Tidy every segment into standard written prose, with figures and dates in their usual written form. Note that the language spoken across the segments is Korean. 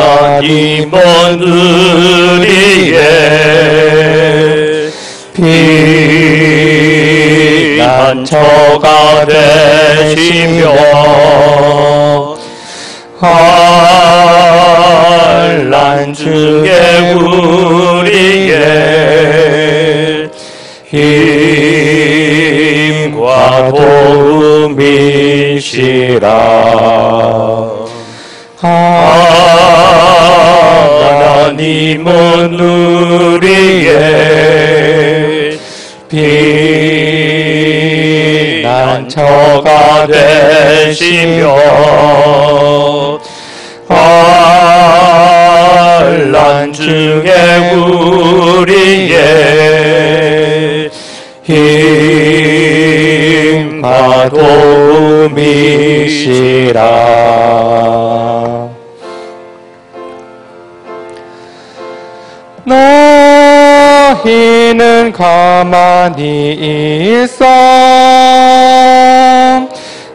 하나님은 우리의 피난처가 되시며 환난 중에 우리의 힘과 도움이시라. 하나님은 우리의 피난처가 되시며 환난 중에 우리의 힘과 도움이시라. 너희는 가만히 있어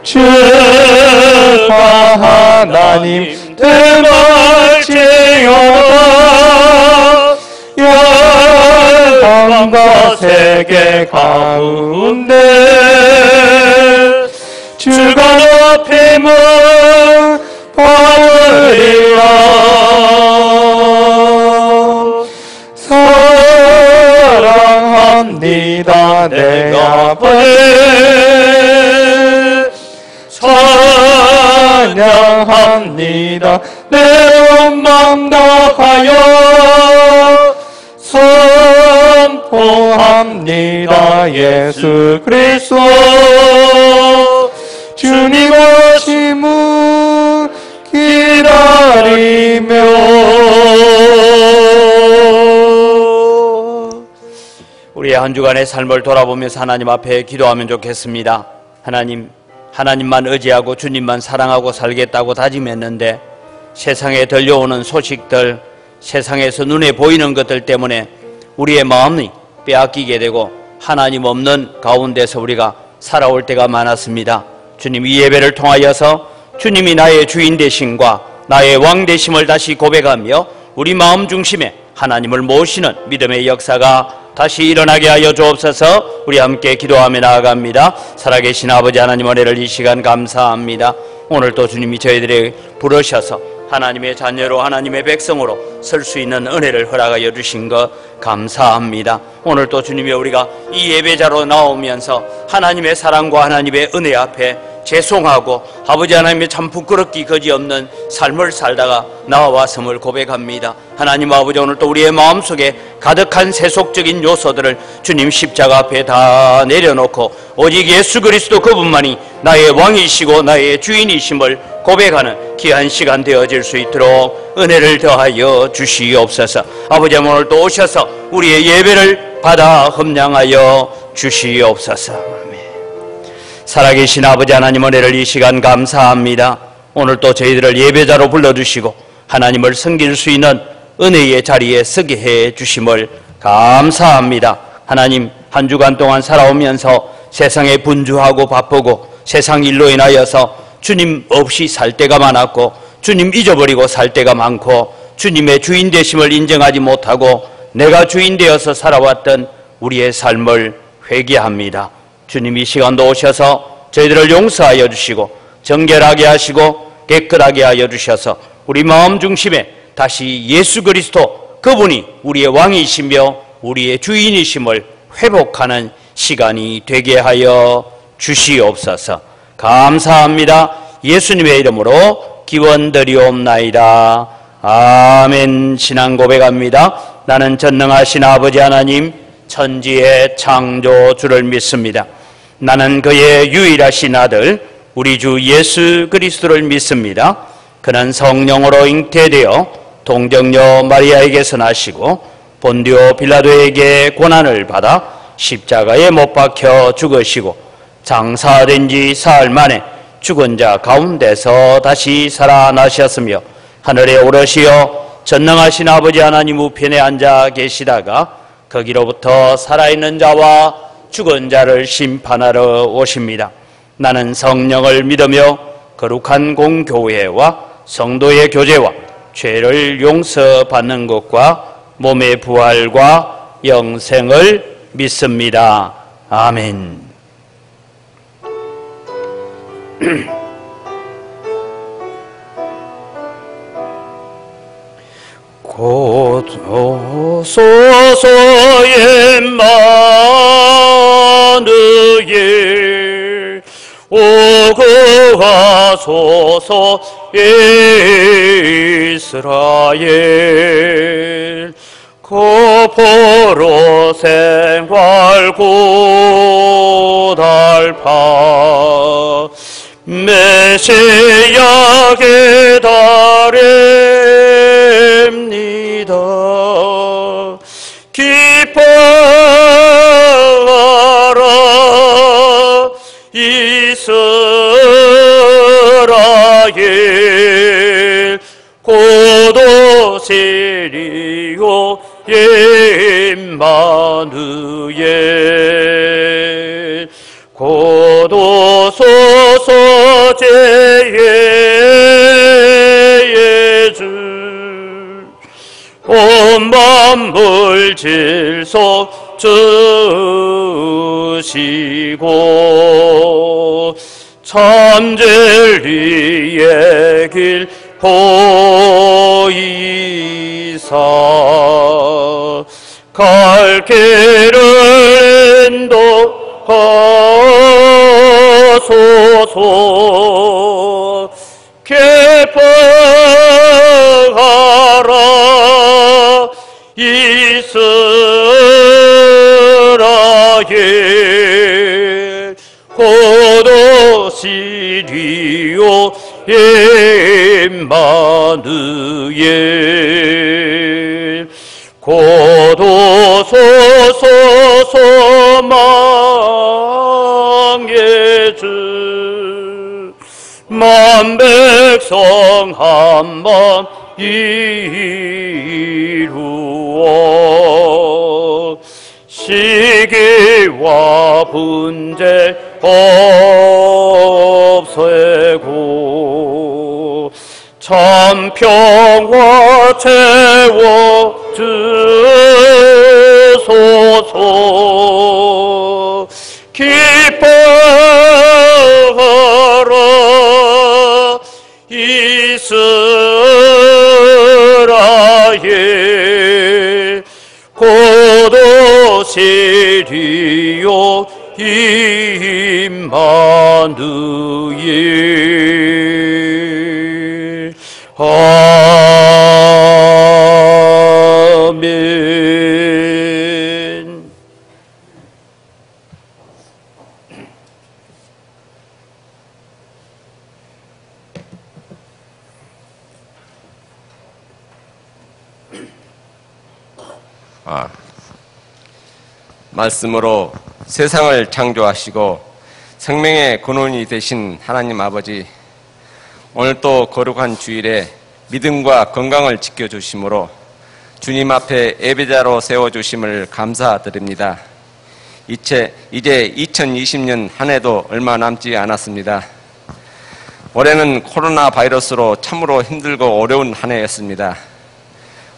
주가 하나님 대마치여 열방과 세계 가운데 주가 높임을 받으리라. 사랑합니다 내 아버지 찬양합니다 내 온 마음 다하여 선포합니다 예수 그리스도 주님 오심을 기다리며. 우리의 한 주간의 삶을 돌아보면서 하나님 앞에 기도하면 좋겠습니다. 하나님만 의지하고 주님만 사랑하고 살겠다고 다짐했는데 세상에 들려오는 소식들, 세상에서 눈에 보이는 것들 때문에 우리의 마음이 빼앗기게 되고 하나님 없는 가운데서 우리가 살아올 때가 많았습니다. 주님 이 예배를 통하여서 주님이 나의 주인 되심과 나의 왕 되심을 다시 고백하며 우리 마음 중심에 하나님을 모시는 믿음의 역사가 다시 일어나게 하여 주옵소서. 우리 함께 기도하며 나아갑니다. 살아계신 아버지 하나님 은혜를 이 시간 감사합니다. 오늘 또 주님이 저희들에게 부르셔서 하나님의 자녀로 하나님의 백성으로 설 수 있는 은혜를 허락하여 주신 것 감사합니다. 오늘 또 주님이 우리가 이 예배자로 나오면서 하나님의 사랑과 하나님의 은혜 앞에 죄송하고 아버지 하나님의 참 부끄럽기 거지없는 삶을 살다가 나와왔음을 고백합니다. 하나님 아버지 오늘 또 우리의 마음속에 가득한 세속적인 요소들을 주님 십자가 앞에 다 내려놓고 오직 예수 그리스도 그분만이 나의 왕이시고 나의 주인이심을 고백하는 귀한 시간 되어질 수 있도록 은혜를 더하여 주시옵소서. 아버지 오늘 또 오셔서 우리의 예배를 받아 흠량하여 주시옵소서. 살아계신 아버지 하나님 은혜를 이 시간 감사합니다. 오늘 또 저희들을 예배자로 불러주시고 하나님을 섬길 수 있는 은혜의 자리에 서게 해 주심을 감사합니다. 하나님 한 주간 동안 살아오면서 세상에 분주하고 바쁘고 세상 일로 인하여서 주님 없이 살 때가 많았고 주님 잊어버리고 살 때가 많고 주님의 주인 되심을 인정하지 못하고 내가 주인 되어서 살아왔던 우리의 삶을 회개합니다. 주님 이 시간도 오셔서 저희들을 용서하여 주시고 정결하게 하시고 깨끗하게 하여 주셔서 우리 마음 중심에 다시 예수 그리스도 그분이 우리의 왕이시며 우리의 주인이심을 회복하는 시간이 되게 하여 주시옵소서. 감사합니다. 예수님의 이름으로 기원드리옵나이다. 아멘. 신앙 고백합니다. 나는 전능하신 아버지 하나님 천지의 창조주를 믿습니다. 나는 그의 유일하신 아들 우리 주 예수 그리스도를 믿습니다. 그는 성령으로 잉태되어 동정녀 마리아에게서 나시고 본디오 빌라도에게 고난을 받아 십자가에 못 박혀 죽으시고 장사된 지 사흘 만에 죽은 자 가운데서 다시 살아나셨으며 하늘에 오르시어 전능하신 아버지 하나님 우편에 앉아 계시다가 거기로부터 살아있는 자와 죽은 자를 심판하러 오십니다. 나는 성령을 믿으며 거룩한 공교회와 성도의 교제와 죄를 용서받는 것과 몸의 부활과 영생을 믿습니다. 아멘. 고소서의 마누엘 오구하소서 이스라엘 거포로 생활 고달파 메시아 기다립니다. 기뻐하라 이스라엘 고도시리요 임마누엘 고도소서 제의 주 온 만물 질서 주시고 참 진리의 길 보이사 갈 길을 인도하소서. 기뻐하라 이스라엘 고도시리요 임마누엘 고도소서 소망의 주 만백성 한번 이루어 시기와 분쟁 없애고 참 평화 채워 주소서. 기뻐하라 이스라엘 고도시리요 임마누엘. 아멘. 말씀으로 세상을 창조하시고 생명의 근원이 되신 하나님 아버지, 오늘 또 거룩한 주일에 믿음과 건강을 지켜주심으로 주님 앞에 예배자로 세워주심을 감사드립니다. 이제 2020년 한 해도 얼마 남지 않았습니다. 올해는 코로나 바이러스로 참으로 힘들고 어려운 한 해였습니다.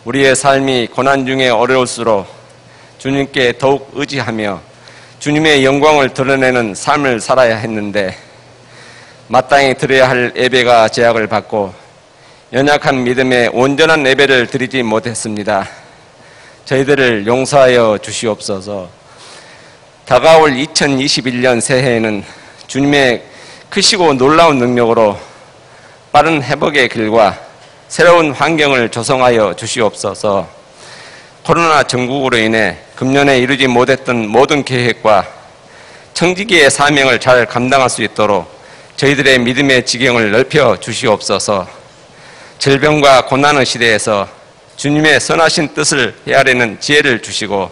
우리의 삶이 고난 중에 어려울수록 주님께 더욱 의지하며 주님의 영광을 드러내는 삶을 살아야 했는데 마땅히 드려야 할 예배가 제약을 받고 연약한 믿음에 온전한 예배를 드리지 못했습니다. 저희들을 용서하여 주시옵소서. 다가올 2021년 새해에는 주님의 크시고 놀라운 능력으로 빠른 회복의 길과 새로운 환경을 조성하여 주시옵소서. 코로나 전국으로 인해 금년에 이루지 못했던 모든 계획과 청지기의 사명을 잘 감당할 수 있도록 저희들의 믿음의 지경을 넓혀 주시옵소서. 질병과 고난의 시대에서 주님의 선하신 뜻을 헤아리는 지혜를 주시고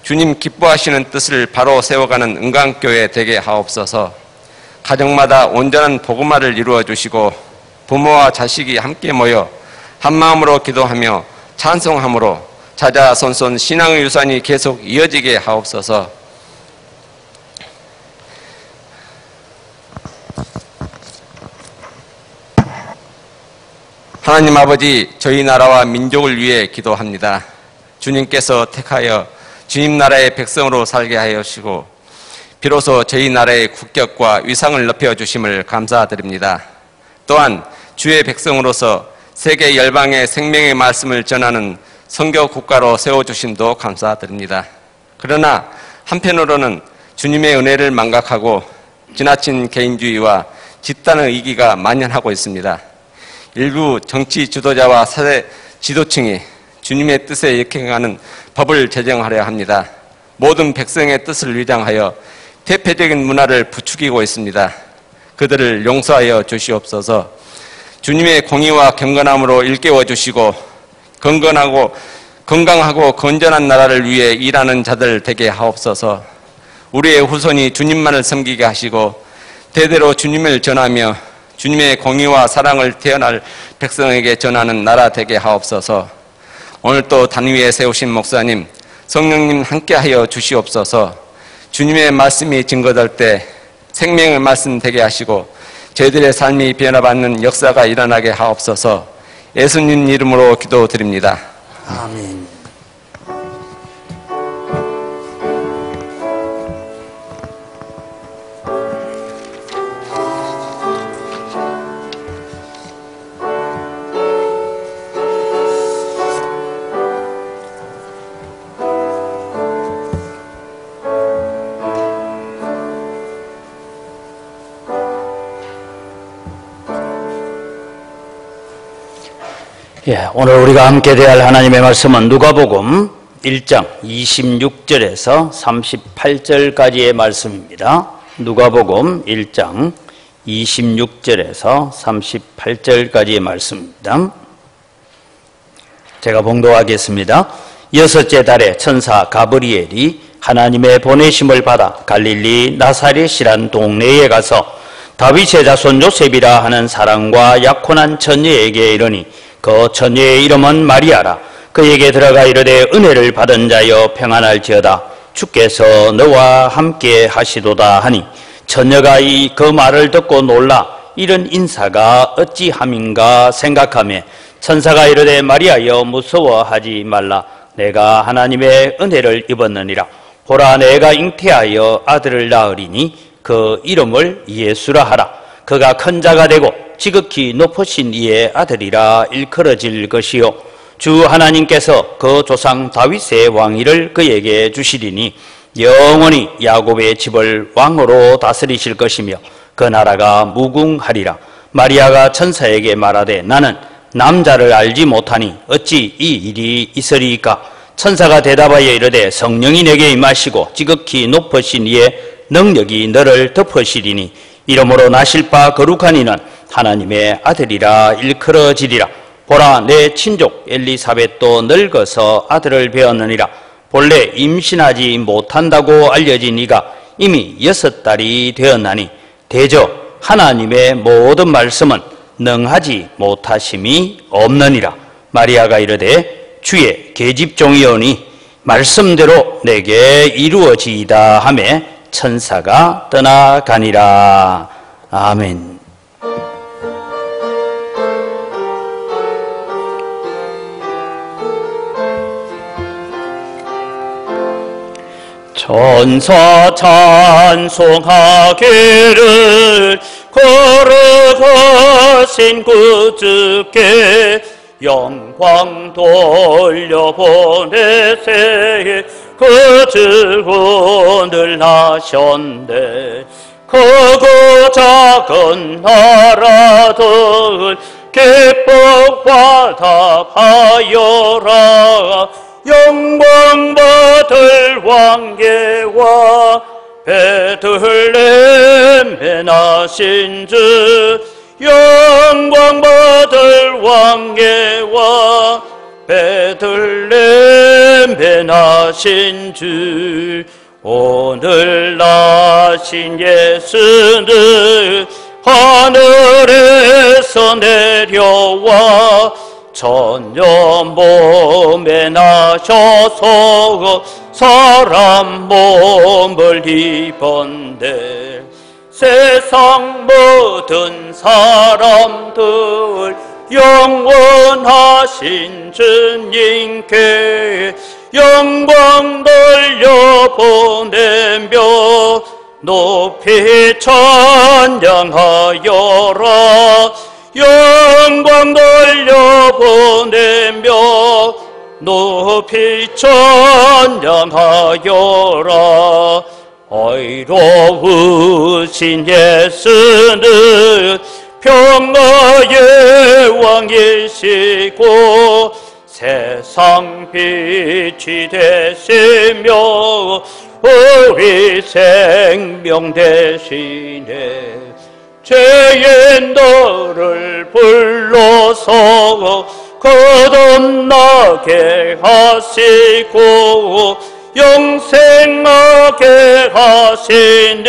주님 기뻐하시는 뜻을 바로 세워가는 은강교회 되게 하옵소서. 가정마다 온전한 복음화를 이루어 주시고 부모와 자식이 함께 모여 한마음으로 기도하며 찬송함으로 자자손손 신앙의 유산이 계속 이어지게 하옵소서. 하나님 아버지, 저희 나라와 민족을 위해 기도합니다. 주님께서 택하여 주님 나라의 백성으로 살게 하시고 비로소 저희 나라의 국격과 위상을 높여주심을 감사드립니다. 또한 주의 백성으로서 세계 열방의 생명의 말씀을 전하는 선교 국가로 세워주심도 감사드립니다. 그러나 한편으로는 주님의 은혜를 망각하고 지나친 개인주의와 집단의 이기가 만연하고 있습니다. 일부 정치 지도자와 사회 지도층이 주님의 뜻에 역행하는 법을 제정하려 합니다. 모든 백성의 뜻을 위장하여 퇴폐적인 문화를 부추기고 있습니다. 그들을 용서하여 주시옵소서. 주님의 공의와 경건함으로 일깨워 주시고 건강하고 건전한 나라를 위해 일하는 자들 되게 하옵소서. 우리의 후손이 주님만을 섬기게 하시고 대대로 주님을 전하며 주님의 공의와 사랑을 태어날 백성에게 전하는 나라 되게 하옵소서. 오늘 또 단위에 세우신 목사님, 성령님 함께하여 주시옵소서. 주님의 말씀이 증거될 때 생명의 말씀 되게 하시고 저희들의 삶이 변화받는 역사가 일어나게 하옵소서. 예수님 이름으로 기도드립니다. 아멘. 오늘 우리가 함께 대할 하나님의 말씀은 누가복음 1장 26절에서 38절까지의 말씀입니다. 누가복음 1장 26절에서 38절까지의 말씀입니다. 제가 봉독하겠습니다. 여섯째 달에 천사 가브리엘이 하나님의 보내심을 받아 갈릴리 나사렛이란 동네에 가서 다윗의 자손 요셉이라 하는 사랑과 약혼한 처녀에게 이르니 그 처녀의 이름은 마리아라. 그에게 들어가 이르되 은혜를 받은 자여 평안할지어다. 주께서 너와 함께 하시도다 하니 처녀가 그 말을 듣고 놀라 이런 인사가 어찌함인가 생각하며 천사가 이르되 마리아여 무서워하지 말라. 내가 하나님의 은혜를 입었느니라. 보라 내가 잉태하여 아들을 낳으리니 그 이름을 예수라 하라. 그가 큰 자가 되고 지극히 높으신 이의 아들이라 일컬어질 것이요 주 하나님께서 그 조상 다윗의 왕위를 그에게 주시리니 영원히 야곱의 집을 왕으로 다스리실 것이며 그 나라가 무궁하리라. 마리아가 천사에게 말하되 나는 남자를 알지 못하니 어찌 이 일이 있으리이까. 천사가 대답하여 이르되 성령이 내게 임하시고 지극히 높으신 이의 능력이 너를 덮으시리니 이러므로 나실 바 거룩한 이는 하나님의 아들이라 일컬어지리라. 보라 내 친족 엘리사벳도 늙어서 아들을 배었느니라. 본래 임신하지 못한다고 알려진 이가 이미 6달이 되었나니 대저 하나님의 모든 말씀은 능하지 못하심이 없느니라. 마리아가 이르되 주의 계집종이오니 말씀대로 내게 이루어지이다 하며 천사가 떠나가니라. 아멘. 천사 찬송하기를 거룩하신 그 주께 영광 돌려보내세. 그 주군을 하셨네. 크고 작은 나라들 기뻐 화답하여라. 영광 받을 왕계와 베들레헴에 나신 주. 영광 받을 왕계와 베들레헴에 나신 주. 오늘 나신 예수는 하늘에서 내려와 처녀 몸에 나셔서 사람 몸을 입었네. 세상 모든 사람들 영원하신 주님께 영광 돌려보내며 높이 찬양하여라. 영광 돌려보내며 높이 찬양하여라. 어이로우신 예수는 평화의 왕이시고 세상 빛이 되시며 우리 생명 되시네. 죄의 너를 불러서 거듭나게 하시고 영생하게 하시니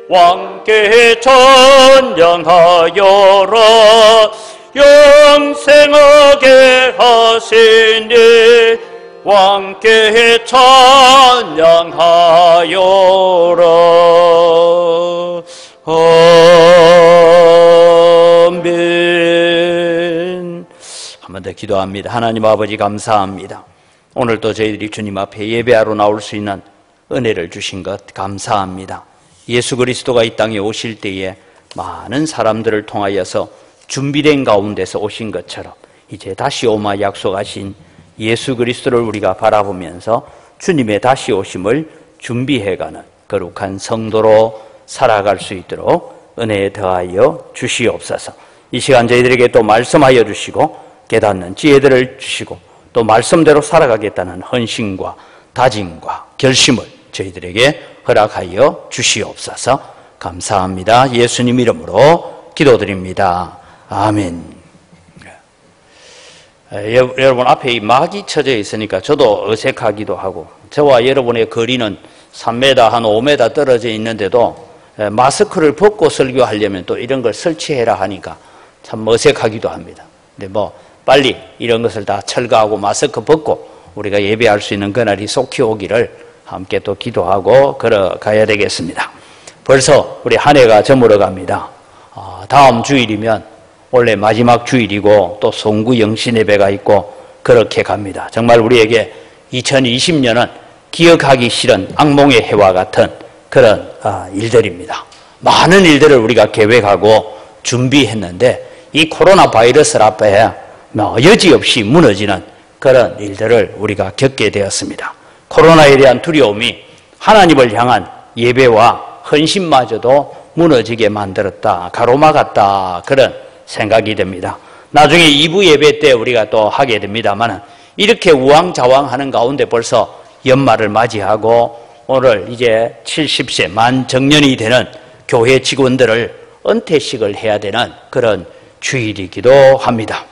왕께 찬양하여라. 영생하게 하시니 왕께 찬양하여라. 아멘. 한 번 더 기도합니다. 하나님 아버지 감사합니다. 오늘도 저희들이 주님 앞에 예배하러 나올 수 있는 은혜를 주신 것 감사합니다. 예수 그리스도가 이 땅에 오실 때에 많은 사람들을 통하여서 준비된 가운데서 오신 것처럼 이제 다시 오마 약속하신 예수 그리스도를 우리가 바라보면서 주님의 다시 오심을 준비해가는 거룩한 성도로 살아갈 수 있도록 은혜에 더하여 주시옵소서. 이 시간 저희들에게 또 말씀하여 주시고 깨닫는 지혜들을 주시고 또 말씀대로 살아가겠다는 헌신과 다짐과 결심을 저희들에게 허락하여 주시옵소서. 감사합니다. 예수님 이름으로 기도드립니다. 아멘. 여러분 앞에 이 막이 쳐져 있으니까 저도 어색하기도 하고, 저와 여러분의 거리는 3m 한 5m 떨어져 있는데도 마스크를 벗고 설교하려면 또 이런 걸 설치해라 하니까 참 어색하기도 합니다. 근데 뭐 빨리 이런 것을 다 철거하고 마스크 벗고 우리가 예배할 수 있는 그날이 속히 오기를 함께 또 기도하고 걸어가야 되겠습니다. 벌써 우리 한 해가 저물어 갑니다. 다음 주일이면 원래 마지막 주일이고 또 송구 영신 예배가 있고 그렇게 갑니다. 정말 우리에게 2020년은 기억하기 싫은 악몽의 해와 같은 그런 일들입니다. 많은 일들을 우리가 계획하고 준비했는데 이 코로나 바이러스 앞에 여지없이 무너지는 그런 일들을 우리가 겪게 되었습니다. 코로나에 대한 두려움이 하나님을 향한 예배와 헌신마저도 무너지게 만들었다, 가로막았다, 그런 생각이 듭니다. 나중에 2부 예배 때 우리가 또 하게 됩니다만 이렇게 우왕좌왕하는 가운데 벌써 연말을 맞이하고 오늘 이제 70세 만 정년이 되는 교회 직원들을 은퇴식을 해야 되는 그런 주일이기도 합니다.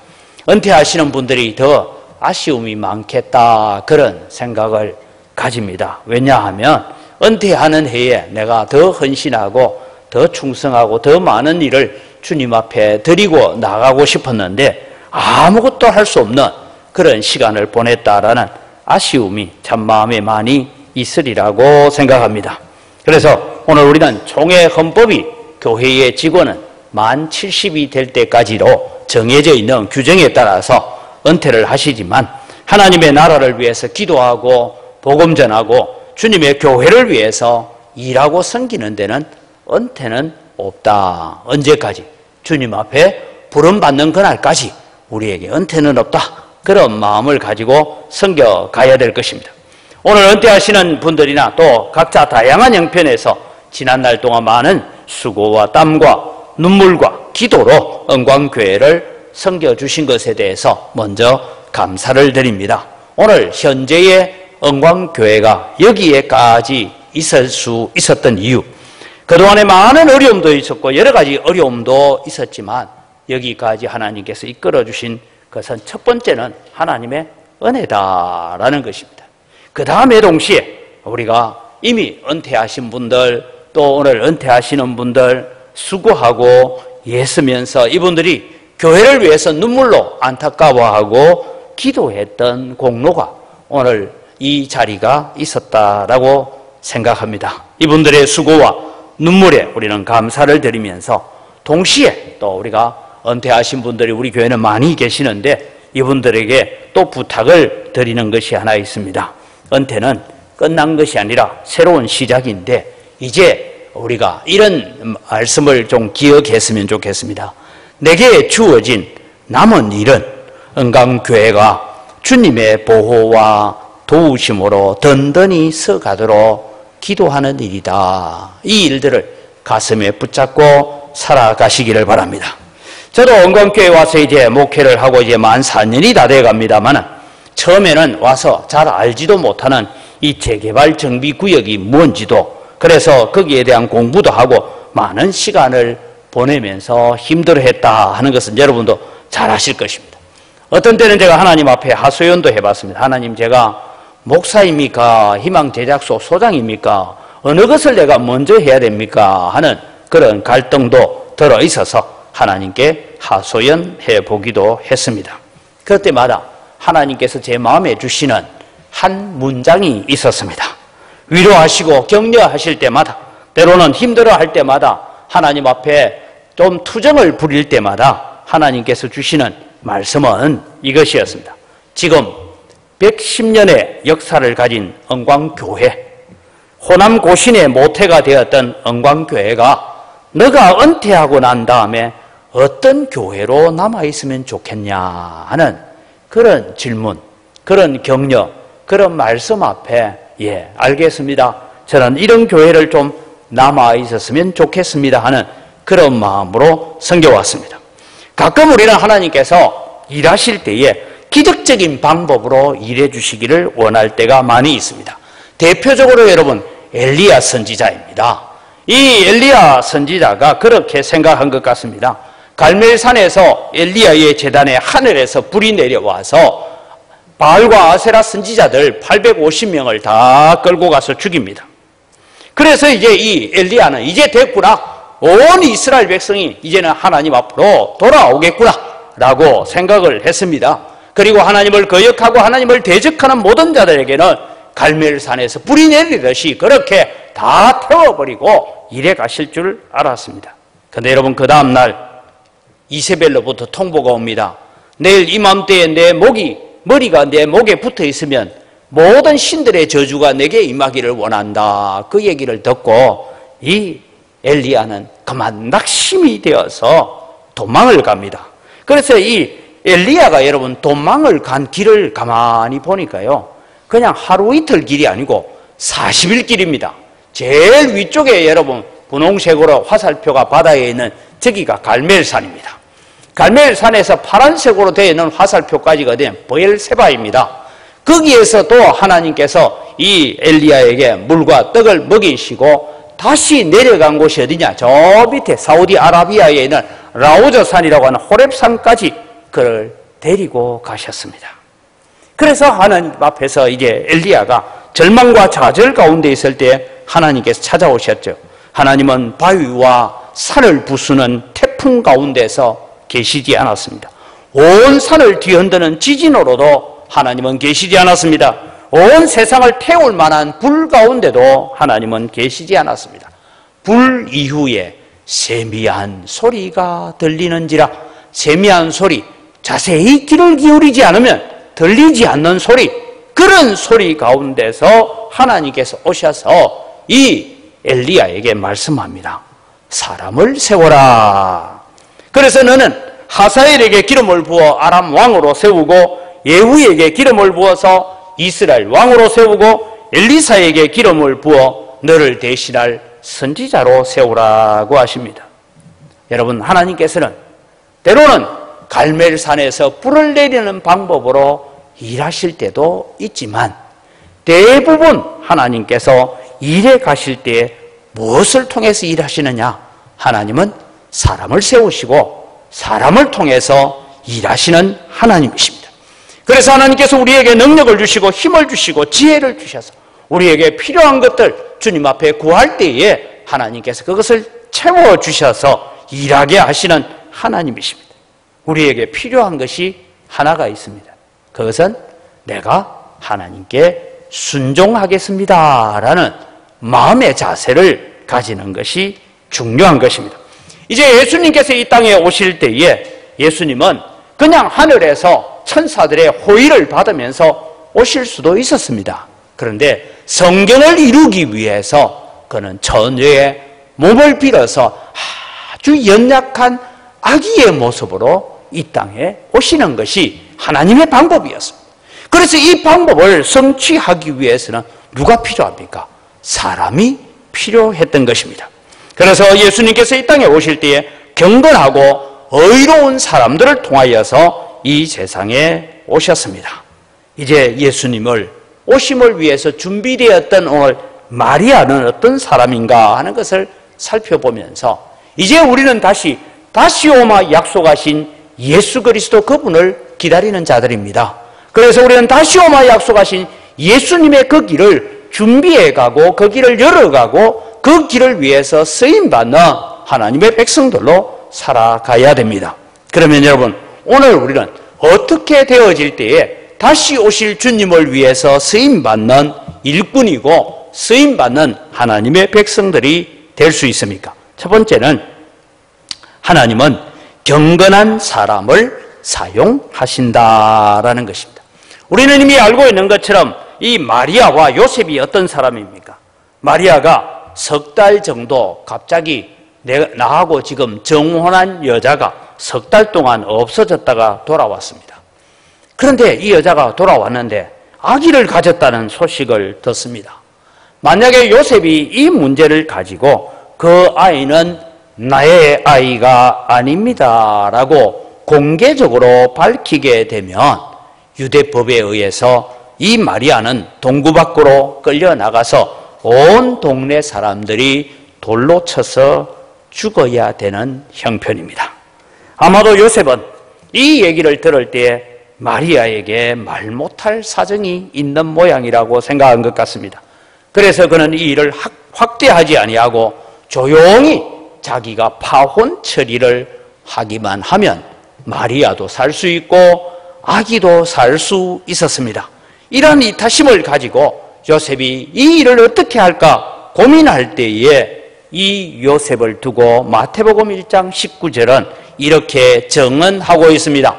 은퇴하시는 분들이 더 아쉬움이 많겠다, 그런 생각을 가집니다. 왜냐하면 은퇴하는 해에 내가 더 헌신하고 더 충성하고 더 많은 일을 주님 앞에 드리고 나가고 싶었는데 아무것도 할 수 없는 그런 시간을 보냈다라는 아쉬움이 참 마음에 많이 있으리라고 생각합니다. 그래서 오늘 우리는 총회 헌법이 교회의 직원은 만 70이 될 때까지로 정해져 있는 규정에 따라서 은퇴를 하시지만 하나님의 나라를 위해서 기도하고 복음 전하고 주님의 교회를 위해서 일하고 섬기는 데는 은퇴는 없다. 언제까지? 주님 앞에 부름받는 그날까지 우리에게 은퇴는 없다. 그런 마음을 가지고 섬겨가야 될 것입니다. 오늘 은퇴하시는 분들이나 또 각자 다양한 형편에서 지난날 동안 많은 수고와 땀과 눈물과 기도로 은광교회를 섬겨주신 것에 대해서 먼저 감사를 드립니다. 오늘 현재의 은광교회가 여기에까지 있을 수 있었던 이유, 그동안에 많은 어려움도 있었고 여러 가지 어려움도 있었지만 여기까지 하나님께서 이끌어주신 것은 첫 번째는 하나님의 은혜다라는 것입니다. 그 다음에 동시에 우리가 이미 은퇴하신 분들 또 오늘 은퇴하시는 분들 수고하고 애쓰면서 이분들이 교회를 위해서 눈물로 안타까워하고 기도했던 공로가 오늘 이 자리가 있었다라고 생각합니다. 이분들의 수고와 눈물에 우리는 감사를 드리면서 동시에 또 우리가 은퇴하신 분들이 우리 교회는 많이 계시는데 이분들에게 또 부탁을 드리는 것이 하나 있습니다. 은퇴는 끝난 것이 아니라 새로운 시작인데 이제 우리가 이런 말씀을 좀 기억했으면 좋겠습니다. 내게 주어진 남은 일은 은광교회가 주님의 보호와 도우심으로 든든히 서가도록 기도하는 일이다. 이 일들을 가슴에 붙잡고 살아가시기를 바랍니다. 저도 은광교회 와서 이제 목회를 하고 이제 만 4년이 다 돼갑니다만 처음에는 와서 잘 알지도 못하는 이 재개발 정비구역이 뭔지도 그래서 거기에 대한 공부도 하고 많은 시간을 보내면서 힘들어했다 하는 것은 여러분도 잘 아실 것입니다. 어떤 때는 제가 하나님 앞에 하소연도 해봤습니다. 하나님, 제가 목사입니까? 희망제작소 소장입니까? 어느 것을 내가 먼저 해야 됩니까? 하는 그런 갈등도 들어있어서 하나님께 하소연해 보기도 했습니다. 그때마다 하나님께서 제 마음에 주시는 한 문장이 있었습니다. 위로하시고 격려하실 때마다, 때로는 힘들어할 때마다, 하나님 앞에 좀 투정을 부릴 때마다 하나님께서 주시는 말씀은 이것이었습니다. 지금 110년의 역사를 가진 은광교회, 호남 고신의 모태가 되었던 은광교회가 너가 은퇴하고 난 다음에 어떤 교회로 남아있으면 좋겠냐 하는 그런 질문, 그런 격려, 그런 말씀 앞에 알겠습니다. 저는 이런 교회를 좀 남아있었으면 좋겠습니다 하는 그런 마음으로 섬겨왔습니다. 가끔 우리는 하나님께서 일하실 때에 기적적인 방법으로 일해 주시기를 원할 때가 많이 있습니다. 대표적으로 여러분, 엘리야 선지자입니다. 이 엘리야 선지자가 그렇게 생각한 것 같습니다. 갈멜산에서 엘리야의 제단에 하늘에서 불이 내려와서 바알과 아세라 선지자들 850명을 다 끌고 가서 죽입니다. 그래서 이제 이 엘리야는 이제 됐구나, 온 이스라엘 백성이 이제는 하나님 앞으로 돌아오겠구나 라고 생각을 했습니다. 그리고 하나님을 거역하고 하나님을 대적하는 모든 자들에게는 갈멜산에서 불이 내리듯이 그렇게 다 태워버리고 이래 가실 줄 알았습니다. 그런데 여러분, 그 다음날 이세벨로부터 통보가 옵니다. 내일 이맘때에 머리가 내 목에 붙어 있으면 모든 신들의 저주가 내게 임하기를 원한다. 그 얘기를 듣고 이 엘리야는 그만 낙심이 되어서 도망을 갑니다. 그래서 이 엘리야가 여러분 도망을 간 길을 가만히 보니까요, 그냥 하루 이틀 길이 아니고 40일 길입니다. 제일 위쪽에 여러분 분홍색으로 화살표가 바다에 있는 저기가 갈멜산입니다. 갈멜산에서 파란색으로 되어 있는 화살표까지가 된 브엘세바입니다. 거기에서 또 하나님께서 이 엘리야에게 물과 떡을 먹이시고 다시 내려간 곳이 어디냐? 저 밑에 사우디아라비아에 있는 라오저산이라고 하는 호렙산까지 그를 데리고 가셨습니다. 그래서 하나님 앞에서 이제 엘리야가 절망과 좌절 가운데 있을 때 하나님께서 찾아오셨죠. 하나님은 바위와 산을 부수는 태풍 가운데서 계시지 않았습니다. 온 산을 뒤흔드는 지진으로도 하나님은 계시지 않았습니다. 온 세상을 태울 만한 불 가운데도 하나님은 계시지 않았습니다. 불 이후에 세미한 소리가 들리는지라, 세미한 소리, 자세히 귀를 기울이지 않으면 들리지 않는 소리, 그런 소리 가운데서 하나님께서 오셔서 이 엘리야에게 말씀합니다. 사람을 세워라. 그래서 너는 하사엘에게 기름을 부어 아람 왕으로 세우고, 예후에게 기름을 부어서 이스라엘 왕으로 세우고, 엘리사에게 기름을 부어 너를 대신할 선지자로 세우라고 하십니다. 여러분, 하나님께서는 때로는 갈멜산에서 불을 내리는 방법으로 일하실 때도 있지만 대부분 하나님께서 일해 가실 때 무엇을 통해서 일하시느냐? 하나님은 사람을 세우시고 사람을 통해서 일하시는 하나님이십니다. 그래서 하나님께서 우리에게 능력을 주시고 힘을 주시고 지혜를 주셔서 우리에게 필요한 것들 주님 앞에 구할 때에 하나님께서 그것을 채워주셔서 일하게 하시는 하나님이십니다. 우리에게 필요한 것이 하나가 있습니다. 그것은 내가 하나님께 순종하겠습니다 라는 마음의 자세를 가지는 것이 중요한 것입니다. 이제 예수님께서 이 땅에 오실 때에 예수님은 그냥 하늘에서 천사들의 호의를 받으면서 오실 수도 있었습니다. 그런데 성경을 이루기 위해서 그는 처녀의 몸을 빌어서 아주 연약한 아기의 모습으로 이 땅에 오시는 것이 하나님의 방법이었습니다. 그래서 이 방법을 성취하기 위해서는 누가 필요합니까? 사람이 필요했던 것입니다. 그래서 예수님께서 이 땅에 오실 때에 경건하고 의로운 사람들을 통하여서 이 세상에 오셨습니다. 이제 예수님을 오심을 위해서 준비되었던 오늘 마리아는 어떤 사람인가 하는 것을 살펴보면서 이제 우리는 다시 오마 약속하신 예수 그리스도 그분을 기다리는 자들입니다. 그래서 우리는 다시 오마 약속하신 예수님의 그 길을 준비해가고 그 길을 열어가고 그 길을 위해서 쓰임받는 하나님의 백성들로 살아가야 됩니다. 그러면 여러분, 오늘 우리는 어떻게 되어질 때에 다시 오실 주님을 위해서 쓰임받는 일꾼이고 쓰임받는 하나님의 백성들이 될 수 있습니까? 첫 번째는 하나님은 경건한 사람을 사용하신다라는 것입니다. 우리는 이미 알고 있는 것처럼 이 마리아와 요셉이 어떤 사람입니까? 마리아가 석 달 정도 갑자기 나하고 지금 정혼한 여자가 석 달 동안 없어졌다가 돌아왔습니다. 그런데 이 여자가 돌아왔는데 아기를 가졌다는 소식을 듣습니다. 만약에 요셉이 이 문제를 가지고 그 아이는 나의 아이가 아닙니다 라고 공개적으로 밝히게 되면 유대법에 의해서 이 마리아는 동구 밖으로 끌려나가서 온 동네 사람들이 돌로 쳐서 죽어야 되는 형편입니다. 아마도 요셉은 이 얘기를 들을 때 마리아에게 말 못할 사정이 있는 모양이라고 생각한 것 같습니다. 그래서 그는 이 일을 확대하지 아니하고 조용히 자기가 파혼 처리를 하기만 하면 마리아도 살 수 있고 아기도 살 수 있었습니다. 이런 이타심을 가지고 요셉이 이 일을 어떻게 할까 고민할 때에 이 요셉을 두고 마태복음 1장 19절은 이렇게 증언하고 있습니다.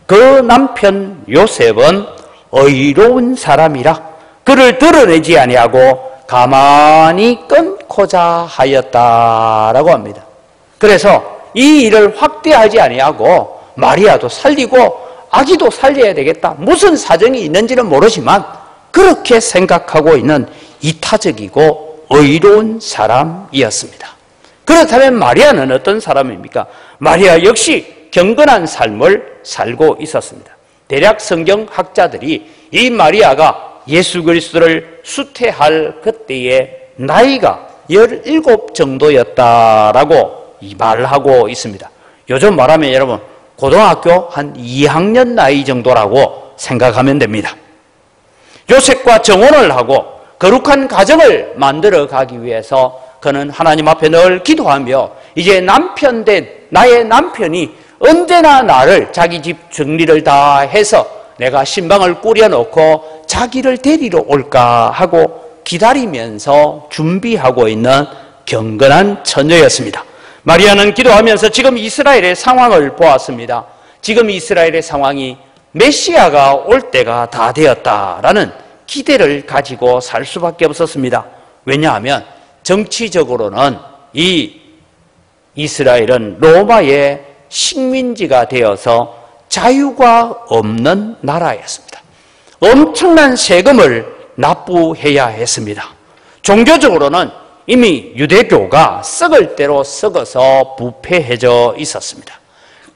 그 남편 요셉은 의로운 사람이라 그를 드러내지 아니하고 가만히 끊고자 하였다라고 합니다. 그래서 이 일을 확대하지 아니하고 마리아도 살리고 아기도 살려야 되겠다. 무슨 사정이 있는지는 모르지만 그렇게 생각하고 있는 이타적이고 의로운 사람이었습니다. 그렇다면 마리아는 어떤 사람입니까? 마리아 역시 경건한 삶을 살고 있었습니다. 대략 성경학자들이 이 마리아가 예수 그리스도를 수태할 그때의 나이가 17 정도였다라고 말하고 있습니다. 요즘 말하면 여러분 고등학교 한 2학년 나이 정도라고 생각하면 됩니다. 요셉과 정혼을 하고 거룩한 가정을 만들어 가기 위해서 그는 하나님 앞에 늘 기도하며 이제 남편 된 나의 남편이 언제나 나를 자기 집 정리를 다 해서 내가 신방을 꾸려놓고 자기를 데리러 올까 하고 기다리면서 준비하고 있는 경건한 처녀였습니다. 마리아는 기도하면서 지금 이스라엘의 상황을 보았습니다. 지금 이스라엘의 상황이 메시아가 올 때가 다 되었다라는 기대를 가지고 살 수밖에 없었습니다. 왜냐하면 정치적으로는 이 이스라엘은 로마의 식민지가 되어서 자유가 없는 나라였습니다. 엄청난 세금을 납부해야 했습니다. 종교적으로는 이미 유대교가 썩을 대로 썩어서 부패해져 있었습니다.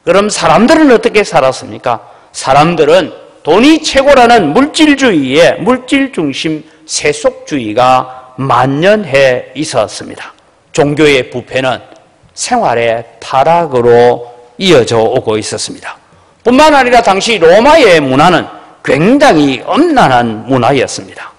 그럼 사람들은 어떻게 살았습니까? 사람들은 돈이 최고라는 물질주의의 물질중심 세속주의가 만연해 있었습니다. 종교의 부패는 생활의 타락으로 이어져 오고 있었습니다. 뿐만 아니라 당시 로마의 문화는 굉장히 엄난한 문화였습니다.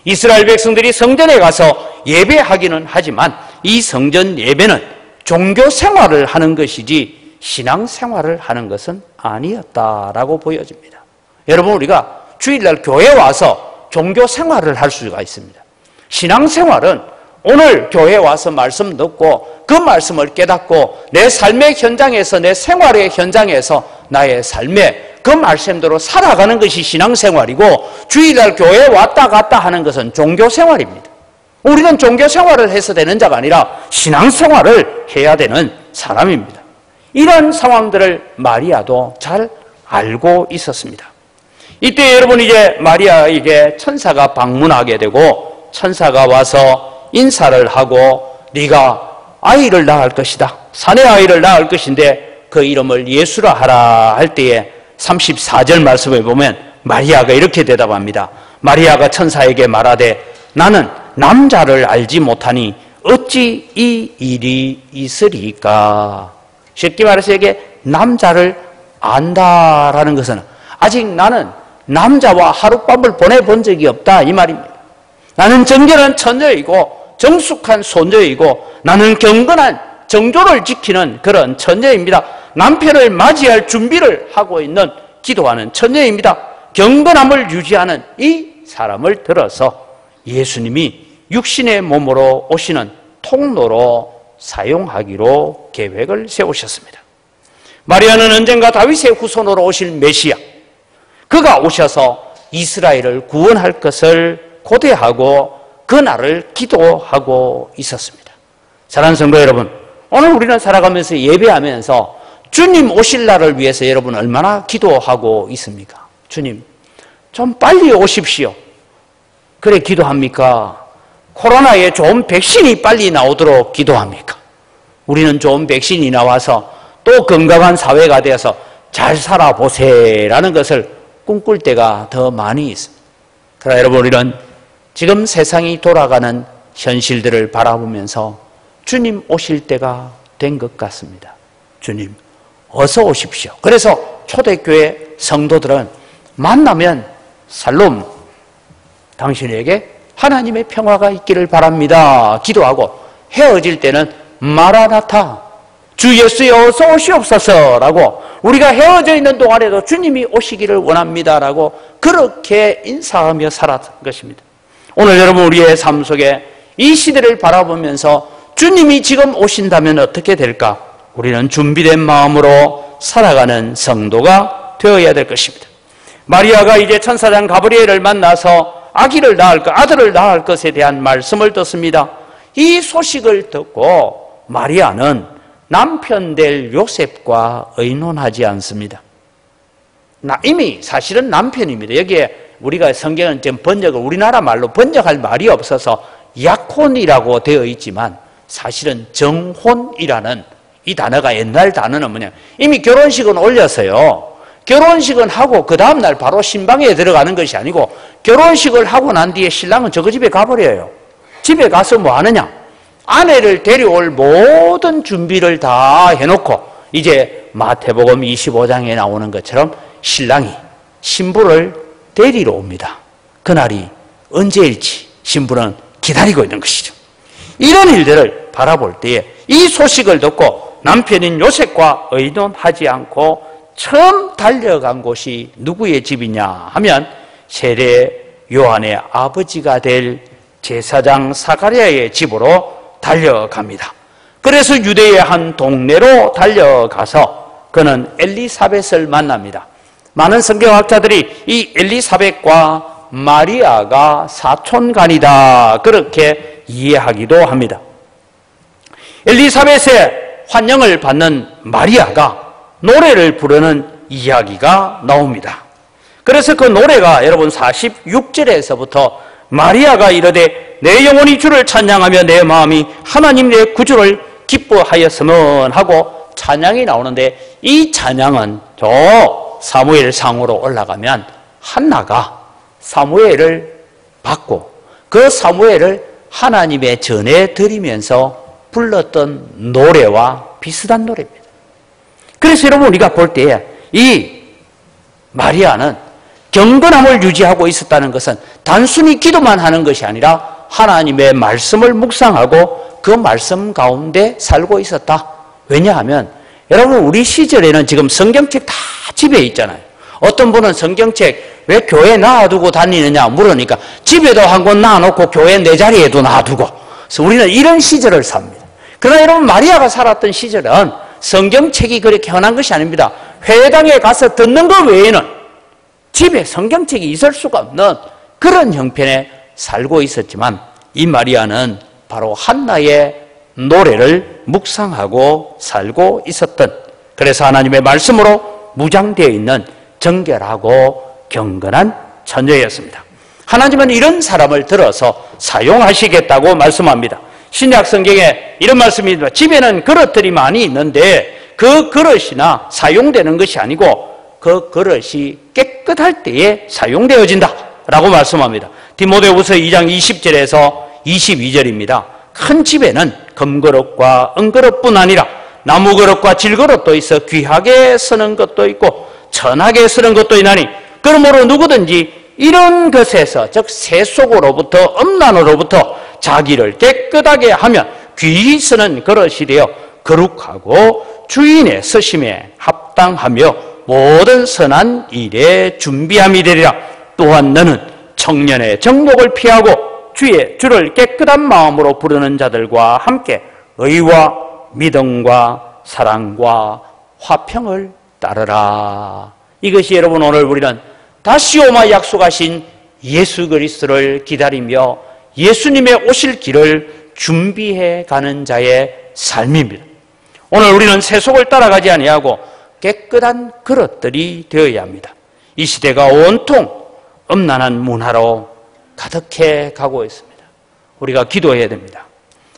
이스라엘 백성들이 성전에 가서 예배하기는 하지만 이 성전 예배는 종교 생활을 하는 것이지 신앙 생활을 하는 것은 아니었다라고 보여집니다. 여러분, 우리가 주일날 교회에 와서 종교 생활을 할 수가 있습니다. 신앙 생활은 오늘 교회에 와서 말씀 듣고 그 말씀을 깨닫고 내 삶의 현장에서, 내 생활의 현장에서 나의 삶에 그 말씀대로 살아가는 것이 신앙생활이고, 주일날 교회에 왔다 갔다 하는 것은 종교생활입니다. 우리는 종교생활을 해서 되는 자가 아니라 신앙생활을 해야 되는 사람입니다. 이런 상황들을 마리아도 잘 알고 있었습니다. 이때 여러분, 이제 마리아에게 천사가 방문하게 되고, 천사가 와서 인사를 하고 네가 아이를 낳을 것이다, 사내 아이를 낳을 것인데 그 이름을 예수라 하라 할 때에 34절 말씀에 보면 마리아가 이렇게 대답합니다. 마리아가 천사에게 말하되 나는 남자를 알지 못하니 어찌 이 일이 있으리까. 쉽게 말해서 이게 남자를 안다라는 것은 아직 나는 남자와 하룻밤을 보내본 적이 없다, 이 말입니다. 나는 정결한 처녀이고 정숙한 소녀이고 나는 경건한 정조를 지키는 그런 처녀입니다. 남편을 맞이할 준비를 하고 있는 기도하는 처녀입니다. 경건함을 유지하는 이 사람을 들어서 예수님이 육신의 몸으로 오시는 통로로 사용하기로 계획을 세우셨습니다. 마리아는 언젠가 다윗의 후손으로 오실 메시아, 그가 오셔서 이스라엘을 구원할 것을 고대하고 그날을 기도하고 있었습니다. 사랑하는 성도 여러분, 오늘 우리는 살아가면서 예배하면서 주님 오실 날을 위해서 여러분 얼마나 기도하고 있습니까? 주님, 좀 빨리 오십시오. 그래 기도합니까? 코로나에 좋은 백신이 빨리 나오도록 기도합니까? 우리는 좋은 백신이 나와서 또 건강한 사회가 되어서 잘 살아보세라는 것을 꿈꿀 때가 더 많이 있습니다. 그러나 여러분, 우리는 지금 세상이 돌아가는 현실들을 바라보면서 주님 오실 때가 된 것 같습니다. 주님, 어서 오십시오. 그래서 초대교회 성도들은 만나면 샬롬, 당신에게 하나님의 평화가 있기를 바랍니다 기도하고, 헤어질 때는 마라나타, 주 예수여 어서 오시옵소서라고, 우리가 헤어져 있는 동안에도 주님이 오시기를 원합니다라고 그렇게 인사하며 살았던 것입니다. 오늘 여러분, 우리의 삶 속에 이 시대를 바라보면서 주님이 지금 오신다면 어떻게 될까? 우리는 준비된 마음으로 살아가는 성도가 되어야 될 것입니다. 마리아가 이제 천사장 가브리엘을 만나서 아들을 낳을 것에 대한 말씀을 듣습니다. 이 소식을 듣고 마리아는 남편 될 요셉과 의논하지 않습니다. 이미 사실은 남편입니다. 여기에 우리가 성경은 지금 번역을 우리나라 말로 번역할 말이 없어서 약혼이라고 되어 있지만 사실은 정혼이라는 이 단어가, 옛날 단어는 뭐냐, 이미 결혼식은 올렸어요. 결혼식은 하고 그 다음날 바로 신방에 들어가는 것이 아니고, 결혼식을 하고 난 뒤에 신랑은 저거 집에 가버려요. 집에 가서 뭐 하느냐, 아내를 데려올 모든 준비를 다 해놓고 이제 마태복음 25장에 나오는 것처럼 신랑이 신부를 데리러 옵니다. 그날이 언제일지 신부는 기다리고 있는 것이죠. 이런 일들을 바라볼 때에 이 소식을 듣고 남편인 요셉과 의논하지 않고 처음 달려간 곳이 누구의 집이냐 하면 세례 요한의 아버지가 될 제사장 사가랴의 집으로 달려갑니다. 그래서 유대의 한 동네로 달려가서 그는 엘리사벳을 만납니다. 많은 성경학자들이 이 엘리사벳과 마리아가 사촌간이다 그렇게 이해하기도 합니다. 엘리사벳의 환영을 받는 마리아가 노래를 부르는 이야기가 나옵니다. 그래서 그 노래가 여러분 46절에서부터 마리아가 이르되 내 영혼이 주를 찬양하며 내 마음이 하나님 내 구주를 기뻐하였으면 하고 찬양이 나오는데, 이 찬양은 저 사무엘 상으로 올라가면 한나가 사무엘을 받고 그 사무엘을 하나님의 전에 드리면서 불렀던 노래와 비슷한 노래입니다. 그래서 여러분, 우리가 볼 때에 이 마리아는 경건함을 유지하고 있었다는 것은 단순히 기도만 하는 것이 아니라 하나님의 말씀을 묵상하고 그 말씀 가운데 살고 있었다. 왜냐하면 여러분, 우리 시절에는 지금 성경책 다 집에 있잖아요. 어떤 분은 성경책 왜 교회에 놔두고 다니느냐 물으니까 집에도 한 권 놔놓고 교회 내 자리에도 놔두고 그래서 우리는 이런 시절을 삽니다. 그러나 여러분, 마리아가 살았던 시절은 성경책이 그렇게 흔한 것이 아닙니다. 회당에 가서 듣는 것 외에는 집에 성경책이 있을 수가 없는 그런 형편에 살고 있었지만, 이 마리아는 바로 한나의 노래를 묵상하고 살고 있었던, 그래서 하나님의 말씀으로 무장되어 있는 정결하고 경건한 처녀였습니다. 하나님은 이런 사람을 들어서 사용하시겠다고 말씀합니다. 신약 성경에 이런 말씀이 있습니다. 집에는 그릇들이 많이 있는데 그 그릇이나 사용되는 것이 아니고 그 그릇이 깨끗할 때에 사용되어진다 라고 말씀합니다. 디모데후서 2장 20절에서 22절입니다. 큰 집에는 금그릇과 은그릇뿐 아니라 나무그릇과 질그릇도 있어 귀하게 쓰는 것도 있고 천하게 쓰는 것도 있나니, 그러므로 누구든지 이런 것에서, 즉 세 속으로부터, 음란으로부터 자기를 깨끗하게 하면 귀히 쓰는 그릇이 되어 거룩하고 주인의 쓰심에 합당하며 모든 선한 일에 준비함이 되리라. 또한 너는 청년의 정욕을 피하고 주를 깨끗한 마음으로 부르는 자들과 함께 의와 믿음과 사랑과 화평을 따르라. 이것이 여러분, 오늘 우리는 다시 오마 약속하신 예수 그리스도를 기다리며 예수님의 오실 길을 준비해 가는 자의 삶입니다. 오늘 우리는 세속을 따라가지 아니하고 깨끗한 그릇들이 되어야 합니다. 이 시대가 온통 음란한 문화로 가득해 가고 있습니다. 우리가 기도해야 됩니다.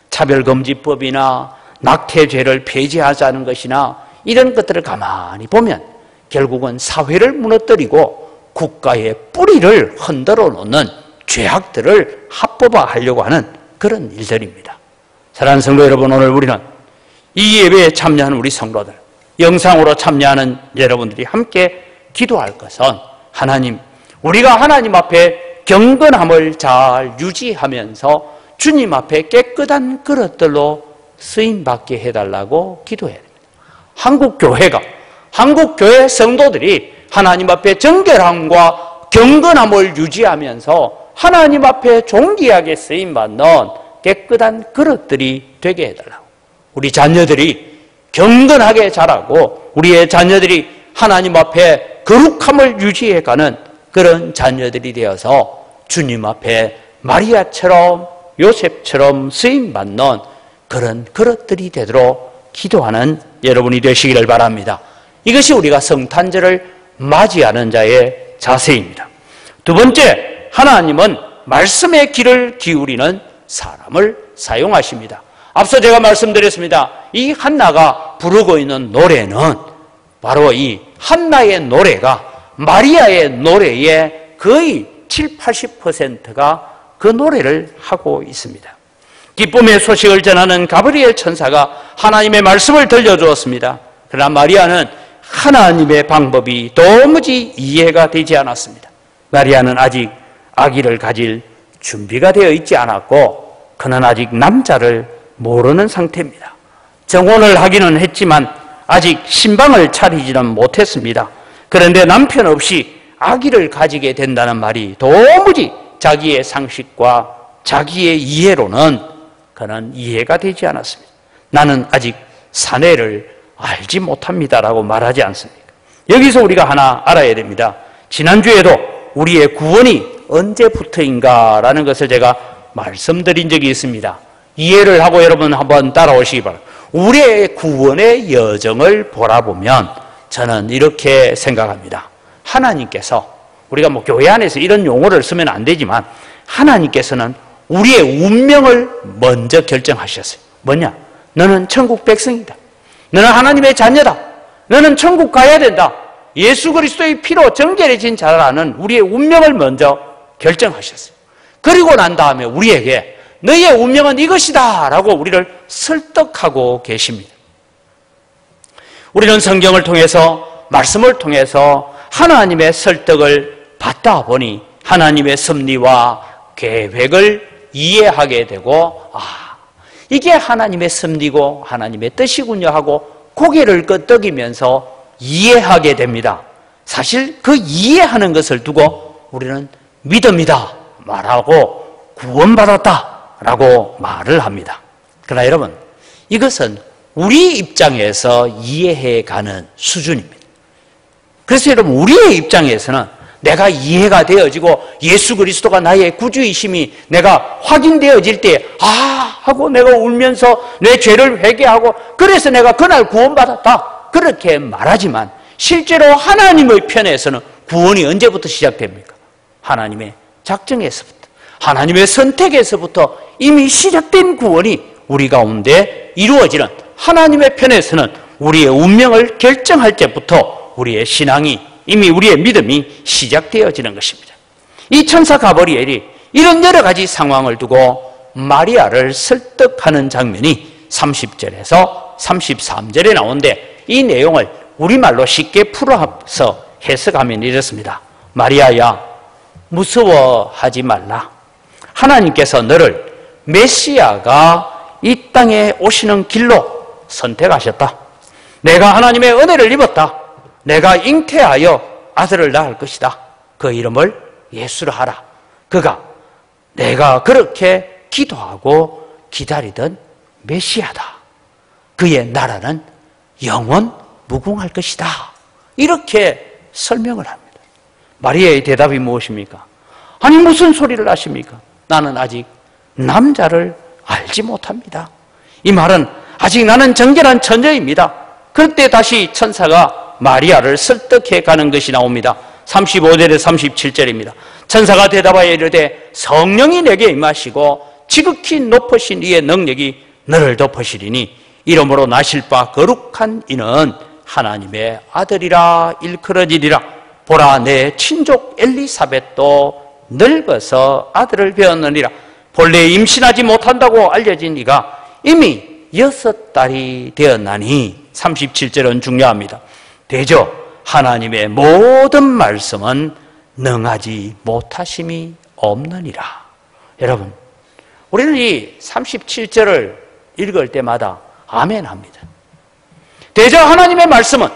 차별금지법이나 낙태죄를 폐지하자는 것이나 이런 것들을 가만히 보면 결국은 사회를 무너뜨리고 국가의 뿌리를 흔들어 놓는 죄악들을 합법화하려고 하는 그런 일들입니다. 사랑하는 성도 여러분, 오늘 우리는 이 예배에 참여하는 우리 성도들, 영상으로 참여하는 여러분들이 함께 기도할 것은, 하나님, 우리가 하나님 앞에 경건함을 잘 유지하면서 주님 앞에 깨끗한 그릇들로 쓰임받게 해달라고 기도해야 됩니다. 한국교회 성도들이 하나님 앞에 정결함과 경건함을 유지하면서 하나님 앞에 존귀하게 쓰임받는 깨끗한 그릇들이 되게 해달라고, 우리 자녀들이 경건하게 자라고 우리의 자녀들이 하나님 앞에 거룩함을 유지해가는 그런 자녀들이 되어서 주님 앞에 마리아처럼 요셉처럼 쓰임받는 그런 그릇들이 되도록 기도하는 여러분이 되시기를 바랍니다. 이것이 우리가 성탄절을 맞이하는 자의 자세입니다. 두 번째, 하나님은 말씀의 귀를 기울이는 사람을 사용하십니다. 앞서 제가 말씀드렸습니다. 이 한나가 부르고 있는 노래는 바로 이 한나의 노래가 마리아의 노래의 거의 70~80%가 그 노래를 하고 있습니다. 기쁨의 소식을 전하는 가브리엘 천사가 하나님의 말씀을 들려주었습니다. 그러나 마리아는 하나님의 방법이 도무지 이해가 되지 않았습니다. 마리아는 아직 아기를 가질 준비가 되어 있지 않았고 그는 아직 남자를 모르는 상태입니다. 정혼을 하기는 했지만 아직 신방을 차리지는 못했습니다. 그런데 남편 없이 아기를 가지게 된다는 말이 도무지 자기의 상식과 자기의 이해로는 그는 이해가 되지 않았습니다. 나는 아직 사내를 알지 못합니다라고 말하지 않습니까? 여기서 우리가 하나 알아야 됩니다. 지난주에도 우리의 구원이 언제부터인가라는 것을 제가 말씀드린 적이 있습니다. 이해를 하고 여러분 한번 따라오시기 바랍니다. 우리의 구원의 여정을 돌아보면 저는 이렇게 생각합니다. 하나님께서, 우리가 교회 안에서 이런 용어를 쓰면 안 되지만 하나님께서는 우리의 운명을 먼저 결정하셨어요. 뭐냐? 너는 천국 백성이다. 너는 하나님의 자녀다. 너는 천국 가야 된다. 예수 그리스도의 피로 정결해진 자라는 우리의 운명을 먼저 결정하셨어요. 그리고 난 다음에 우리에게 너희의 운명은 이것이다 라고 우리를 설득하고 계십니다. 우리는 성경을 통해서, 말씀을 통해서 하나님의 설득을 받다 보니 하나님의 섭리와 계획을 이해하게 되고, 이게 하나님의 섭리고 하나님의 뜻이군요 하고 고개를 끄덕이면서 이해하게 됩니다. 사실 그 이해하는 것을 두고 우리는 믿음이다 말하고 구원받았다 라고 말을 합니다. 그러나 여러분, 이것은 우리 입장에서 이해해가는 수준입니다. 그래서 여러분, 우리의 입장에서는 내가 이해가 되어지고 예수 그리스도가 나의 구주이심이 내가 확인되어질 때 하고 내가 울면서 내 죄를 회개하고 그래서 내가 그날 구원받았다 그렇게 말하지만 실제로 하나님의 편에서는 구원이 언제부터 시작됩니까? 하나님의 작정에서부터, 하나님의 선택에서부터 이미 시작된 구원이 우리 가운데 이루어지는, 하나님의 편에서는 우리의 운명을 결정할 때부터 우리의 신앙이, 이미 우리의 믿음이 시작되어지는 것입니다. 이 천사 가브리엘이 이런 여러 가지 상황을 두고 마리아를 설득하는 장면이 30절에서 33절에 나오는데, 이 내용을 우리말로 쉽게 풀어서 해석하면 이렇습니다. 마리아야, 무서워하지 말라. 하나님께서 너를 메시아가 이 땅에 오시는 길로 선택하셨다. 내가 하나님의 은혜를 입었다. 내가 잉태하여 아들을 낳을 것이다. 그 이름을 예수로 하라. 그가 내가 그렇게 기도하고 기다리던 메시아다. 그의 나라는 영원 무궁할 것이다. 이렇게 설명을 합니다. 마리아의 대답이 무엇입니까? 아니, 무슨 소리를 하십니까? 나는 아직 남자를 알지 못합니다. 이 말은 아직 나는 정결한 처녀입니다. 그때 다시 천사가 마리아를 설득해 가는 것이 나옵니다. 35절에 37절입니다. 천사가 대답하여 이르되 성령이 내게 임하시고 지극히 높으신 이의 능력이 너를 덮으시리니 이러므로 나실 바 거룩한 이는 하나님의 아들이라 일컬어지리라. 보라, 내 친족 엘리사벳도 늙어서 아들을 배었느니라. 본래 임신하지 못한다고 알려진 이가 이미 6달이 되었나니. 37절은 중요합니다. 대저 하나님의 모든 말씀은 능하지 못하심이 없느니라. 여러분, 우리는 이 37절을 읽을 때마다 아멘 합니다. 대저 하나님의 말씀은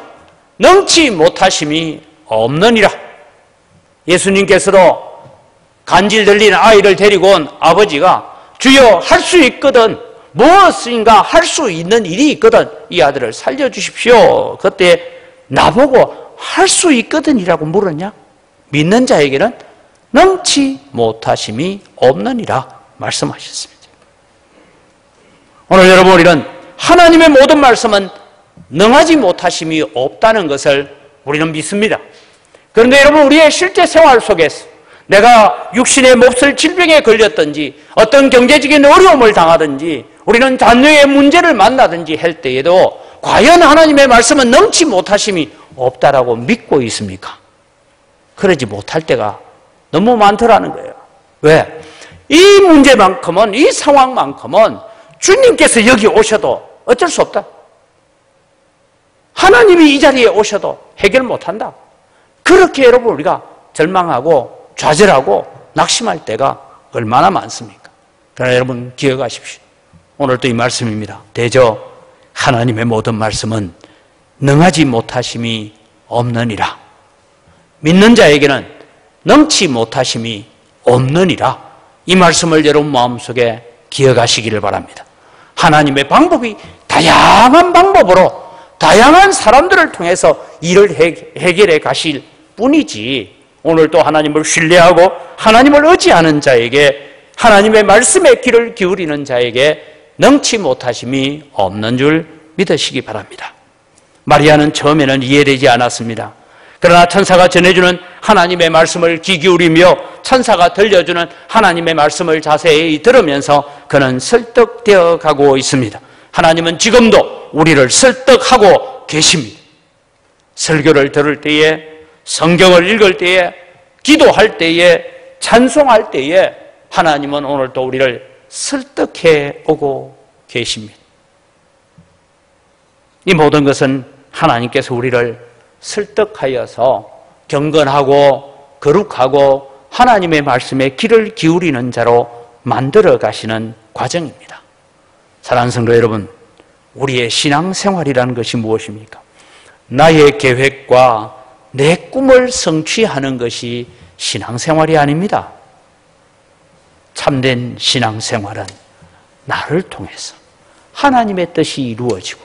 능치 못하심이 없느니라. 예수님께서도 간질 들리는 아이를 데리고 온 아버지가 주여, 할 수 있거든, 무엇인가 할 수 있는 일이 있거든 이 아들을 살려주십시오. 그때 나보고 할 수 있거든이라고 물었냐? 믿는 자에게는 능치 못하심이 없느니라 말씀하셨습니다. 오늘 여러분, 우리는 하나님의 모든 말씀은 능하지 못하심이 없다는 것을 우리는 믿습니다. 그런데 여러분, 우리의 실제 생활 속에서 내가 육신의 몹쓸 질병에 걸렸든지 어떤 경제적인 어려움을 당하든지 우리는 자녀의 문제를 만나든지 할 때에도 과연 하나님의 말씀은 능치 못하심이 없다라고 믿고 있습니까? 그러지 못할 때가 너무 많더라는 거예요. 왜? 이 문제만큼은, 이 상황만큼은 주님께서 여기 오셔도 어쩔 수 없다. 하나님이 이 자리에 오셔도 해결 못한다. 그렇게 여러분, 우리가 절망하고 좌절하고 낙심할 때가 얼마나 많습니까? 그러나 여러분, 기억하십시오. 오늘도 이 말씀입니다. 대저 하나님의 모든 말씀은 능하지 못하심이 없느니라. 믿는 자에게는 능치 못하심이 없느니라. 이 말씀을 여러분 마음속에 기억하시기를 바랍니다. 하나님의 방법이 다양한 방법으로 다양한 사람들을 통해서 일을 해결해 가실 뿐이지, 오늘도 하나님을 신뢰하고 하나님을 의지하는 자에게, 하나님의 말씀에 귀를 기울이는 자에게 능치 못하심이 없는 줄 믿으시기 바랍니다. 마리아는 처음에는 이해되지 않았습니다. 그러나 천사가 전해주는 하나님의 말씀을 귀 기울이며 천사가 들려주는 하나님의 말씀을 자세히 들으면서 그는 설득되어 가고 있습니다. 하나님은 지금도 우리를 설득하고 계십니다. 설교를 들을 때에, 성경을 읽을 때에, 기도할 때에, 찬송할 때에 하나님은 오늘도 우리를 설득해 오고 계십니다. 이 모든 것은 하나님께서 우리를 설득하여서 경건하고 거룩하고 하나님의 말씀에 귀를 기울이는 자로 만들어 가시는 과정입니다. 사랑하는 성도 여러분, 우리의 신앙생활이라는 것이 무엇입니까? 나의 계획과 내 꿈을 성취하는 것이 신앙생활이 아닙니다. 참된 신앙생활은 나를 통해서 하나님의 뜻이 이루어지고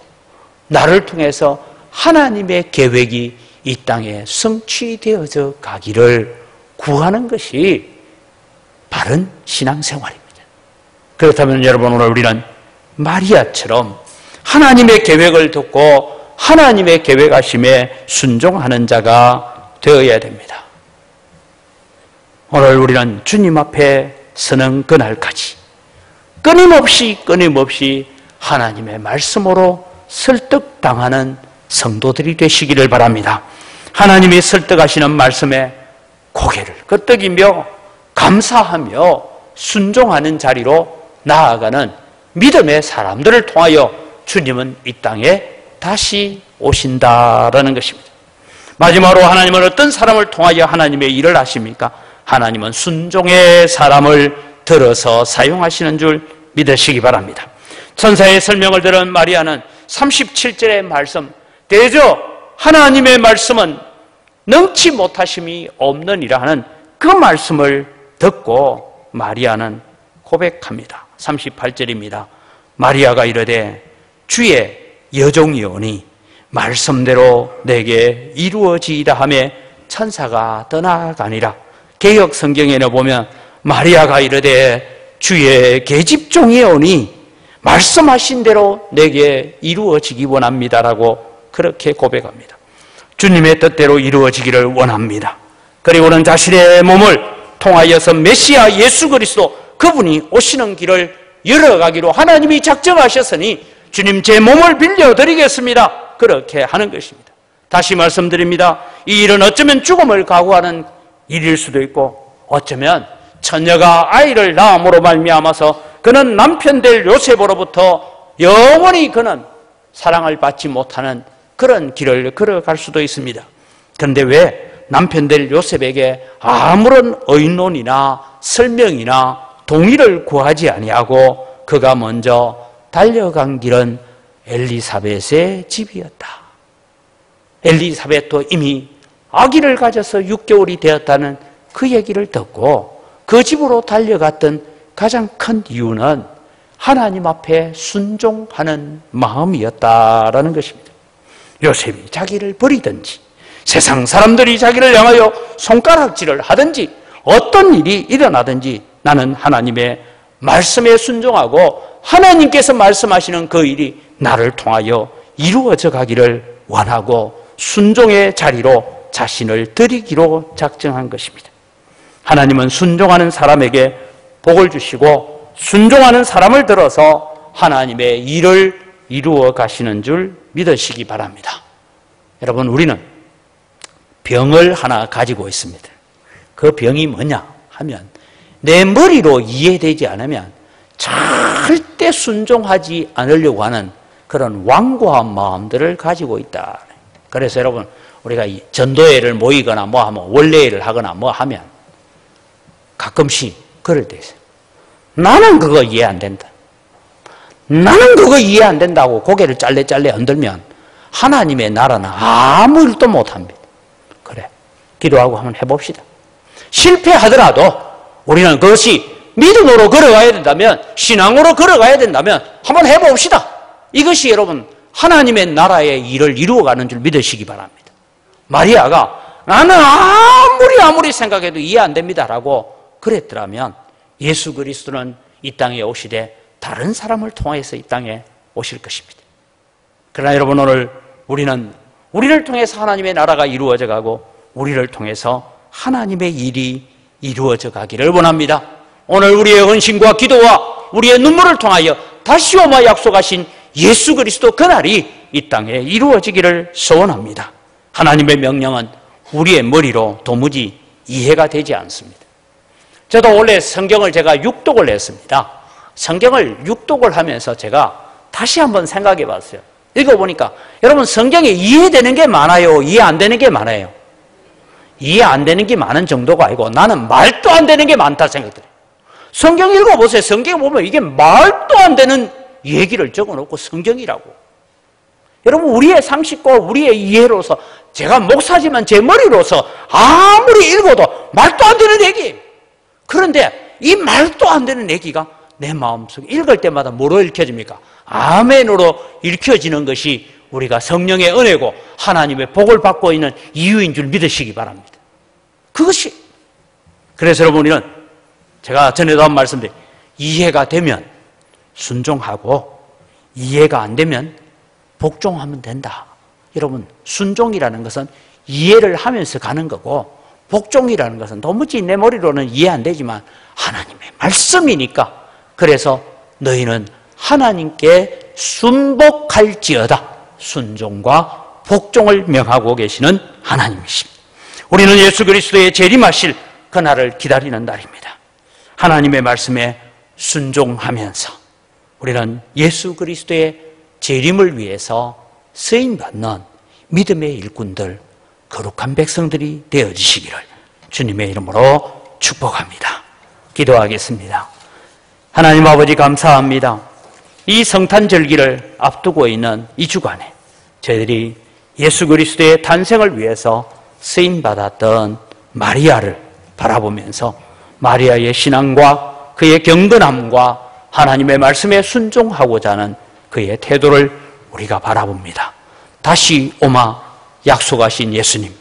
나를 통해서 하나님의 계획이 이 땅에 성취되어져 가기를 구하는 것이 바른 신앙생활입니다. 그렇다면 여러분, 오늘 우리는 마리아처럼 하나님의 계획을 듣고 하나님의 계획하심에 순종하는 자가 되어야 됩니다. 오늘 우리는 주님 앞에 서는 그날까지 끊임없이 하나님의 말씀으로 설득당하는 성도들이 되시기를 바랍니다. 하나님이 설득하시는 말씀에 고개를 끄덕이며 감사하며 순종하는 자리로 나아가는 믿음의 사람들을 통하여 주님은 이 땅에 다시 오신다라는 것입니다. 마지막으로 하나님은 어떤 사람을 통하여 하나님의 일을 하십니까? 하나님은 순종의 사람을 들어서 사용하시는 줄 믿으시기 바랍니다. 천사의 설명을 들은 마리아는 37절의 말씀, 대저 하나님의 말씀은 능치 못하심이 없느니라 하는 그 말씀을 듣고 마리아는 고백합니다. 38절입니다. 마리아가 이르되 주의 여종이오니 말씀대로 내게 이루어지이다 하며 천사가 떠나가니라. 개역 성경에는 보면 마리아가 이르되 주의 계집종이오니 말씀하신 대로 내게 이루어지기 원합니다라고 그렇게 고백합니다. 주님의 뜻대로 이루어지기를 원합니다. 그리고는 자신의 몸을 통하여서 메시아 예수 그리스도 그분이 오시는 길을 열어가기로 하나님이 작정하셨으니 주님 제 몸을 빌려드리겠습니다. 그렇게 하는 것입니다. 다시 말씀드립니다. 이 일은 어쩌면 죽음을 각오하는 일일 수도 있고 어쩌면 처녀가 아이를 낳음으로 말미암아서 그는 남편 될 요셉으로부터 영원히 그는 사랑을 받지 못하는 그런 길을 걸어갈 수도 있습니다. 그런데 왜 남편 될 요셉에게 아무런 의논이나 설명이나 동의를 구하지 아니하고 그가 먼저 달려간 길은 엘리사벳의 집이었다. 엘리사벳도 이미 아기를 가져서 6개월이 되었다는 그 얘기를 듣고 그 집으로 달려갔던 가장 큰 이유는 하나님 앞에 순종하는 마음이었다라는 것입니다. 요셉이 자기를 버리든지 세상 사람들이 자기를 향하여 손가락질을 하든지 어떤 일이 일어나든지 나는 하나님의 말씀에 순종하고 하나님께서 말씀하시는 그 일이 나를 통하여 이루어져 가기를 원하고 순종의 자리로 자신을 드리기로 작정한 것입니다. 하나님은 순종하는 사람에게 복을 주시고 순종하는 사람을 들어서 하나님의 일을 이루어 가시는 줄 믿으시기 바랍니다. 여러분, 우리는 병을 하나 가지고 있습니다. 그 병이 뭐냐 하면 내 머리로 이해되지 않으면 절대 순종하지 않으려고 하는 그런 완고한 마음들을 가지고 있다. 그래서 여러분, 우리가 이 전도회를 모이거나 뭐 하면 원래회를 하거나 뭐 하면 가끔씩 그럴 때 있어요. 나는 그거 이해 안 된다. 나는 그거 이해 안 된다고 고개를 짤레짤레 흔들면 하나님의 나라는 아무 일도 못합니다. 그래, 기도하고 한번 해봅시다. 실패하더라도 우리는 그것이 믿음으로 걸어가야 된다면, 신앙으로 걸어가야 된다면 한번 해봅시다. 이것이 여러분 하나님의 나라의 일을 이루어가는 줄 믿으시기 바랍니다. 마리아가 나는 아무리 생각해도 이해 안 됩니다라고 그랬더라면 예수 그리스도는 이 땅에 오시되 다른 사람을 통해서 이 땅에 오실 것입니다. 그러나 여러분, 오늘 우리는 우리를 통해서 하나님의 나라가 이루어져 가고 우리를 통해서 하나님의 일이 이루어져 가기를 원합니다. 오늘 우리의 헌신과 기도와 우리의 눈물을 통하여 다시 오마 약속하신 예수 그리스도 그날이 이 땅에 이루어지기를 소원합니다. 하나님의 명령은 우리의 머리로 도무지 이해가 되지 않습니다. 저도 원래 성경을 제가 육독을 했습니다. 성경을 육독을 하면서 제가 다시 한번 생각해 봤어요. 읽어보니까 여러분, 성경에 이해되는 게 많아요? 이해 안 되는 게 많아요? 이해 안 되는 게 많은 정도가 아니고 나는 말도 안 되는 게 많다 생각돼요. 성경 읽어보세요. 성경 보면 이게 말도 안 되는 얘기를 적어놓고 성경이라고. 여러분, 우리의 상식과 우리의 이해로서, 제가 목사지만 제 머리로서 아무리 읽어도 말도 안 되는 얘기예요. 그런데 이 말도 안 되는 얘기가 내 마음속에 읽을 때마다 뭐로 읽혀집니까? 아멘으로 읽혀지는 것이 우리가 성령의 은혜고 하나님의 복을 받고 있는 이유인 줄 믿으시기 바랍니다. 그것이, 그래서 여러분은 제가 전에도 한 말씀드린, 이해가 되면 순종하고 이해가 안 되면 복종하면 된다. 여러분, 순종이라는 것은 이해를 하면서 가는 거고, 복종이라는 것은 도무지 내 머리로는 이해 안 되지만 하나님의 말씀이니까, 그래서 너희는 하나님께 순복할지어다. 순종과 복종을 명하고 계시는 하나님이십니다. 우리는 예수 그리스도의 재림하실 그날을 기다리는 날입니다. 하나님의 말씀에 순종하면서 우리는 예수 그리스도의 재림을 위해서 쓰임받는 믿음의 일꾼들, 거룩한 백성들이 되어지시기를 주님의 이름으로 축복합니다. 기도하겠습니다. 하나님 아버지, 감사합니다. 이 성탄절기를 앞두고 있는 이 주간에 저희들이 예수 그리스도의 탄생을 위해서 쓰임받았던 마리아를 바라보면서 마리아의 신앙과 그의 경건함과 하나님의 말씀에 순종하고자 하는 그의 태도를 우리가 바라봅니다. 다시 오마 약속하신 예수님,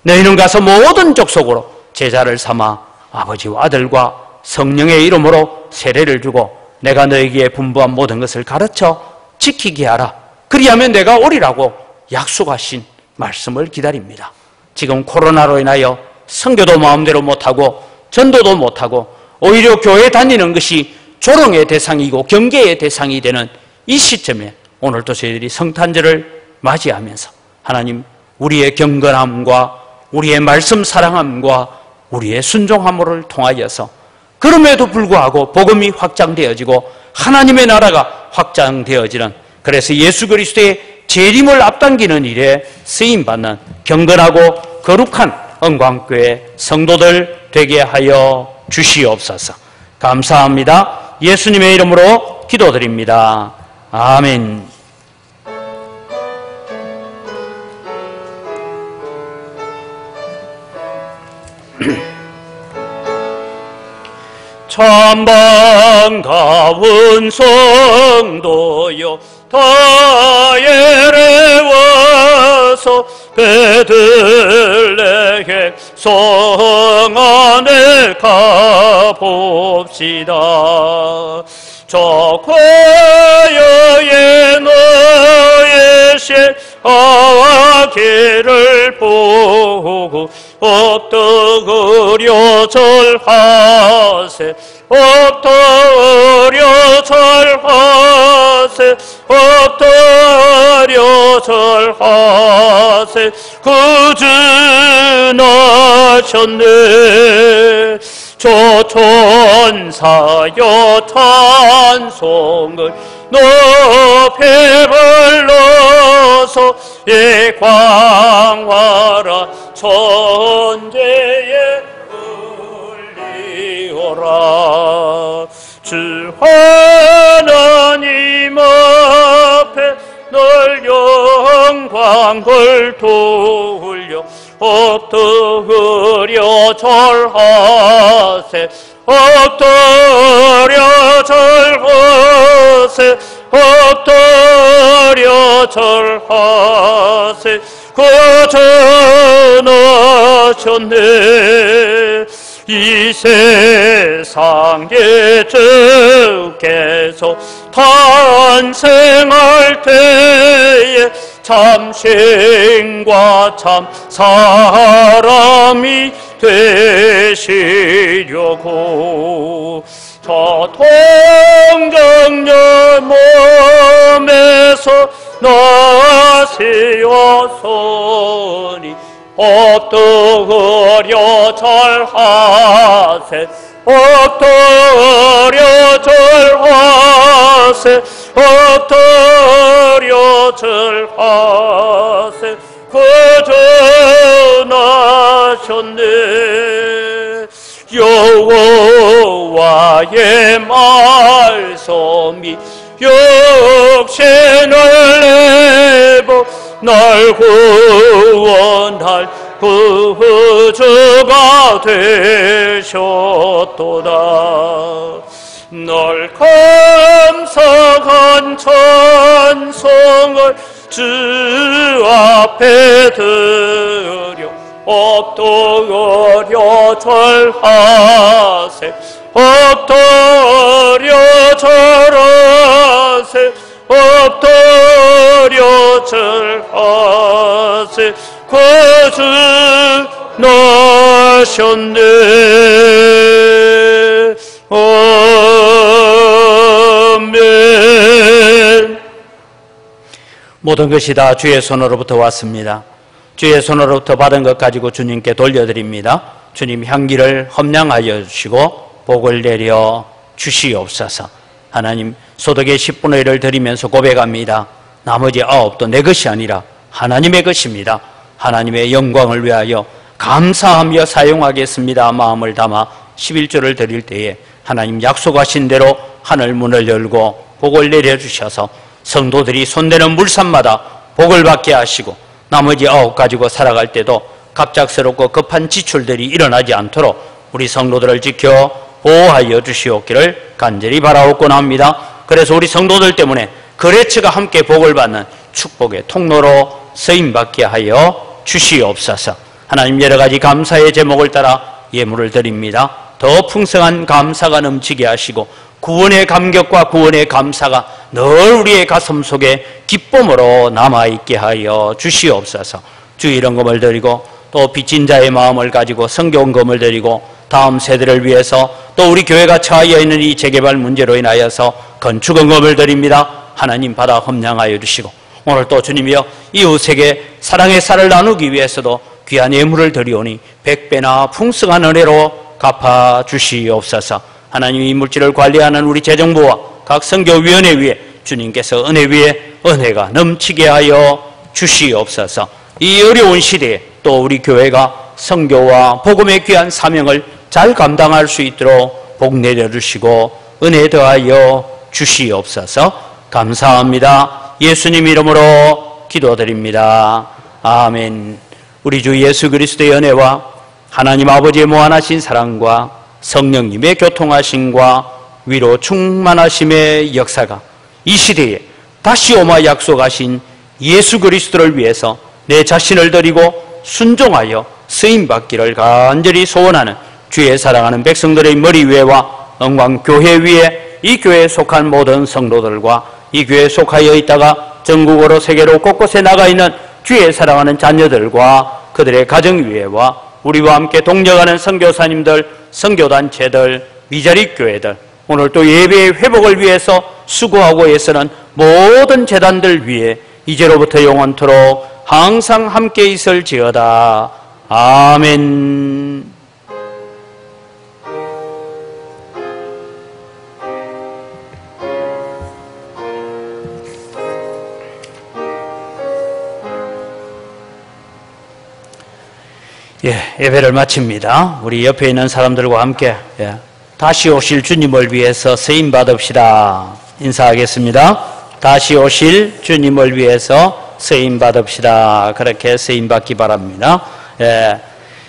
너희는 가서 모든 족속으로 제자를 삼아 아버지와 아들과 성령의 이름으로 세례를 주고 내가 너희에게 분부한 모든 것을 가르쳐 지키게 하라. 그리하면 내가 오리라고 약속하신 말씀을 기다립니다. 지금 코로나로 인하여 선교도 마음대로 못하고 전도도 못하고 오히려 교회 다니는 것이 조롱의 대상이고 경계의 대상이 되는 이 시점에 오늘도 저희들이 성탄절을 맞이하면서 하나님, 우리의 경건함과 우리의 말씀 사랑함과 우리의 순종함을 통하여서 그럼에도 불구하고 복음이 확장되어지고 하나님의 나라가 확장되어지는, 그래서 예수 그리스도의 재림을 앞당기는 일에 쓰임받는 경건하고 거룩한 언광교회 성도들 되게 하여 주시옵소서. 감사합니다. 예수님의 이름으로 기도드립니다. 아멘. 참 반가운 성도여, 다엘에 와서 베들레헴 성 안에 가봅시다. 저 과여의 너의 쇠하기를 보고 어떠으려 절하세, 어떠으려 절하세, 어떠으려 절하세. 그즈나셨네. 저 천사여 찬송을 높이 불러서 예광화라 천대에 울리오라. 주 하나님 앞에 널 영광을 돌려 엎드려 절하세, 엎드려 절하세, 엎드려 절하세. 거전하셨네. 이 세상에 주께서 탄생할 때에 참신과 참 사람이 되시려고 저 동정녀 몸에서 나시었으니 엎드려 절하세, 엎드려 절하세, 엎드려 절하세. 거전하셨네. 여호와의 말씀이 육신을 내고 날 구원할 구주가 되셨도다. 널 감사한 찬송을 주 앞에 드려 엎드려 절하세 엎드려 절하세 엎드려 절하세 구주 나셨네. 아멘. 모든 것이 다 주의 손으로부터 왔습니다. 주의 손으로부터 받은 것 가지고 주님께 돌려드립니다. 주님 향기를 험량하여 주시고 복을 내려 주시옵소서. 하나님, 소득의 10분의 1을 드리면서 고백합니다. 나머지 9도 내 것이 아니라 하나님의 것입니다. 하나님의 영광을 위하여 감사하며 사용하겠습니다. 마음을 담아 11조를 드릴 때에 하나님 약속하신 대로 하늘 문을 열고 복을 내려주셔서 성도들이 손대는 물산마다 복을 받게 하시고 나머지 9 가지고 살아갈 때도 갑작스럽고 급한 지출들이 일어나지 않도록 우리 성도들을 지켜 보호하여 주시옵기를 간절히 바라옵곤 합니다. 그래서 우리 성도들 때문에 거래처가 함께 복을 받는 축복의 통로로 쓰임받게 하여 주시옵소서. 하나님, 여러 가지 감사의 제목을 따라 예물을 드립니다. 더 풍성한 감사가 넘치게 하시고 구원의 감격과 구원의 감사가 늘 우리의 가슴 속에 기쁨으로 남아있게 하여 주시옵소서. 주의 이런금을 드리고 또 빚진 자의 마음을 가지고 성경금을 드리고 다음 세대를 위해서 또 우리 교회가 처하여 있는 이 재개발 문제로 인하여서 건축헌금을 드립니다. 하나님, 받아 험량하여 주시고 오늘 또 주님이여 이웃에게 사랑의 쌀을 나누기 위해서도 귀한 예물을 드리오니 100배나 풍성한 은혜로 갚아 주시옵소서. 하나님, 이 물질을 관리하는 우리 재정부와 각 선교위원회 위에 주님께서 은혜 위에 은혜가 넘치게 하여 주시옵소서. 이 어려운 시대에 또 우리 교회가 선교와 복음의 귀한 사명을 잘 감당할 수 있도록 복 내려주시고 은혜 더하여 주시옵소서. 감사합니다. 예수님 이름으로 기도드립니다. 아멘. 우리 주 예수 그리스도의 은혜와 하나님 아버지의 무한하신 사랑과 성령님의 교통하심과 위로 충만하심의 역사가 이 시대에 다시 오마 약속하신 예수 그리스도를 위해서 내 자신을 드리고 순종하여 쓰임받기를 간절히 소원하는 주의 사랑하는 백성들의 머리 위에와 영광교회 위에 이 교회에 속한 모든 성도들과 이 교회에 속하여 있다가 전국으로 세계로 곳곳에 나가 있는 주의 사랑하는 자녀들과 그들의 가정 위에와 우리와 함께 동력하는 선교사님들, 선교단체들, 미자립 교회들, 오늘 또 예배의 회복을 위해서 수고하고 애쓰는 모든 재단들 위에 이제로부터 영원토록 항상 함께 있을지어다. 아멘. 예배를 마칩니다. 우리 옆에 있는 사람들과 함께 다시 오실 주님을 위해서 쓰임 받읍시다. 인사하겠습니다. 다시 오실 주님을 위해서 쓰임 받읍시다. 그렇게 쓰임 받기 바랍니다.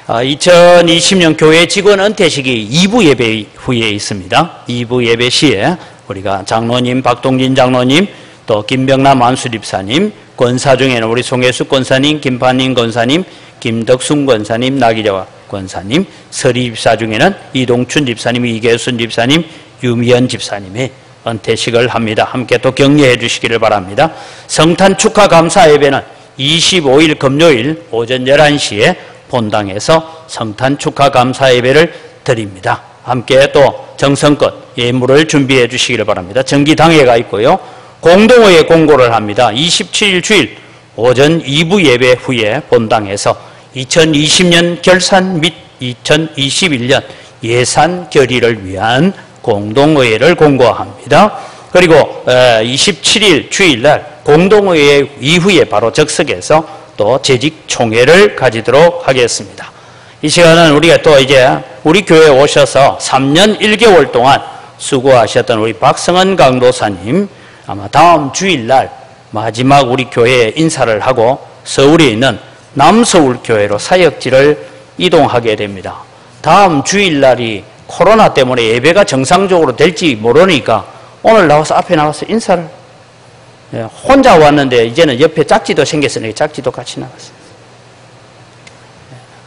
2020년 교회 직원 은퇴식이 2부 예배 후에 있습니다. 2부 예배 시에 우리가 장로님, 박동진 장로님, 또 김병남 안수집사님, 권사 중에는 우리 송혜숙 권사님, 김판인 권사님, 김덕순 권사님, 나기자 권사님, 서리 집사 중에는 이동춘 집사님, 이계순 집사님, 유미연 집사님의 은퇴식을 합니다. 함께 또 격려해 주시기를 바랍니다. 성탄 축하 감사 예배는 25일 금요일 오전 11시에 본당에서 성탄 축하 감사 예배를 드립니다. 함께 또 정성껏 예물을 준비해 주시기를 바랍니다. 정기당회가 있고요. 공동회의 공고를 합니다. 27일 주일 오전 2부 예배 후에 본당에서 2020년 결산 및 2021년 예산 결의를 위한 공동의회를 공고합니다. 그리고 27일 주일날 공동의회 이후에 바로 적석에서 또 재직총회를 가지도록 하겠습니다. 이 시간은 우리가 또 이제 우리 교회에 오셔서 3년 1개월 동안 수고하셨던 우리 박성은 강도사님 아마 다음 주일날 마지막 우리 교회에 인사를 하고 서울에 있는 남서울교회로 사역지를 이동하게 됩니다. 다음 주일날이 코로나 때문에 예배가 정상적으로 될지 모르니까 오늘 나와서 앞에 나와서 인사를, 혼자 왔는데 이제는 옆에 짝지도 생겼으니까 짝지도 같이 나갔어요.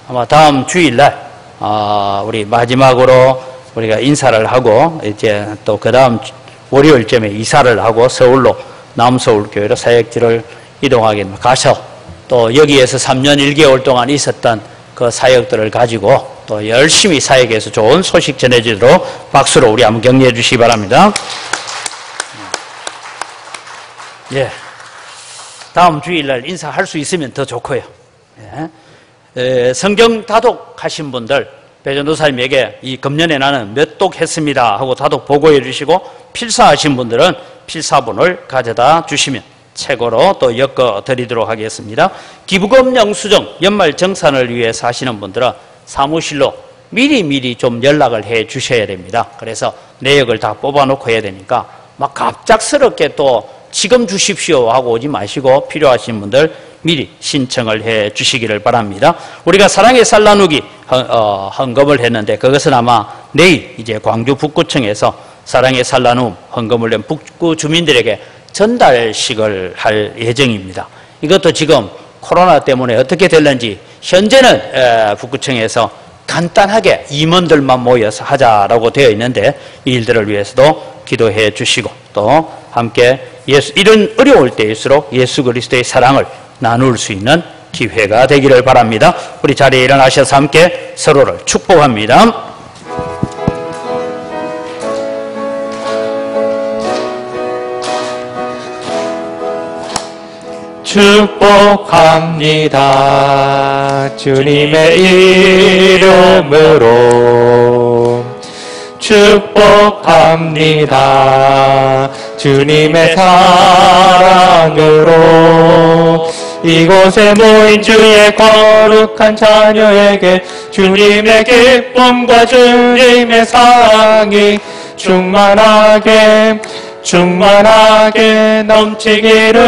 아마 다음 주일날 우리 마지막으로 우리가 인사를 하고 이제 또 그 다음 월요일쯤에 이사를 하고 서울로 남서울교회로 사역지를 이동하게 됩니다. 가서 또 여기에서 3년 1개월 동안 있었던 그 사역들을 가지고 또 열심히 사역해서 좋은 소식 전해주도록 박수로 우리 한번 격려해 주시기 바랍니다. 예. 다음 주일날 인사할 수 있으면 더 좋고요. 예. 성경 다독하신 분들, 배전도사님에게 이 금년에 나는 몇 독 했습니다 하고 다독 보고해 주시고, 필사하신 분들은 필사본을 가져다 주시면 최고로 또 엮어 드리도록 하겠습니다. 기부금 영수증 연말 정산을 위해서 하시는 분들은 사무실로 미리 좀 연락을 해 주셔야 됩니다. 그래서 내역을 다 뽑아놓고 해야 되니까 막 갑작스럽게 또 지금 주십시오 하고 오지 마시고 필요하신 분들 미리 신청을 해 주시기를 바랍니다. 우리가 사랑의 쌀 나누기 헌금을 했는데 그것은 아마 내일 이제 광주 북구청에서 사랑의 쌀 나눔 헌금을 낸 북구 주민들에게 전달식을 할 예정입니다. 이것도 지금 코로나 때문에 어떻게 될는지 현재는 북구청에서 간단하게 임원들만 모여서 하자라고 되어 있는데 이 일들을 위해서도 기도해 주시고 또 함께 이런 어려울 때일수록 예수 그리스도의 사랑을 나눌 수 있는 기회가 되기를 바랍니다. 우리 자리에 일어나셔서 함께 서로를 축복합니다. 축복합니다. 주님의 이름으로 축복합니다. 주님의 사랑으로 이곳에 모인 주의 거룩한 자녀에게 주님의 기쁨과 주님의 사랑이 충만하게 넘치기를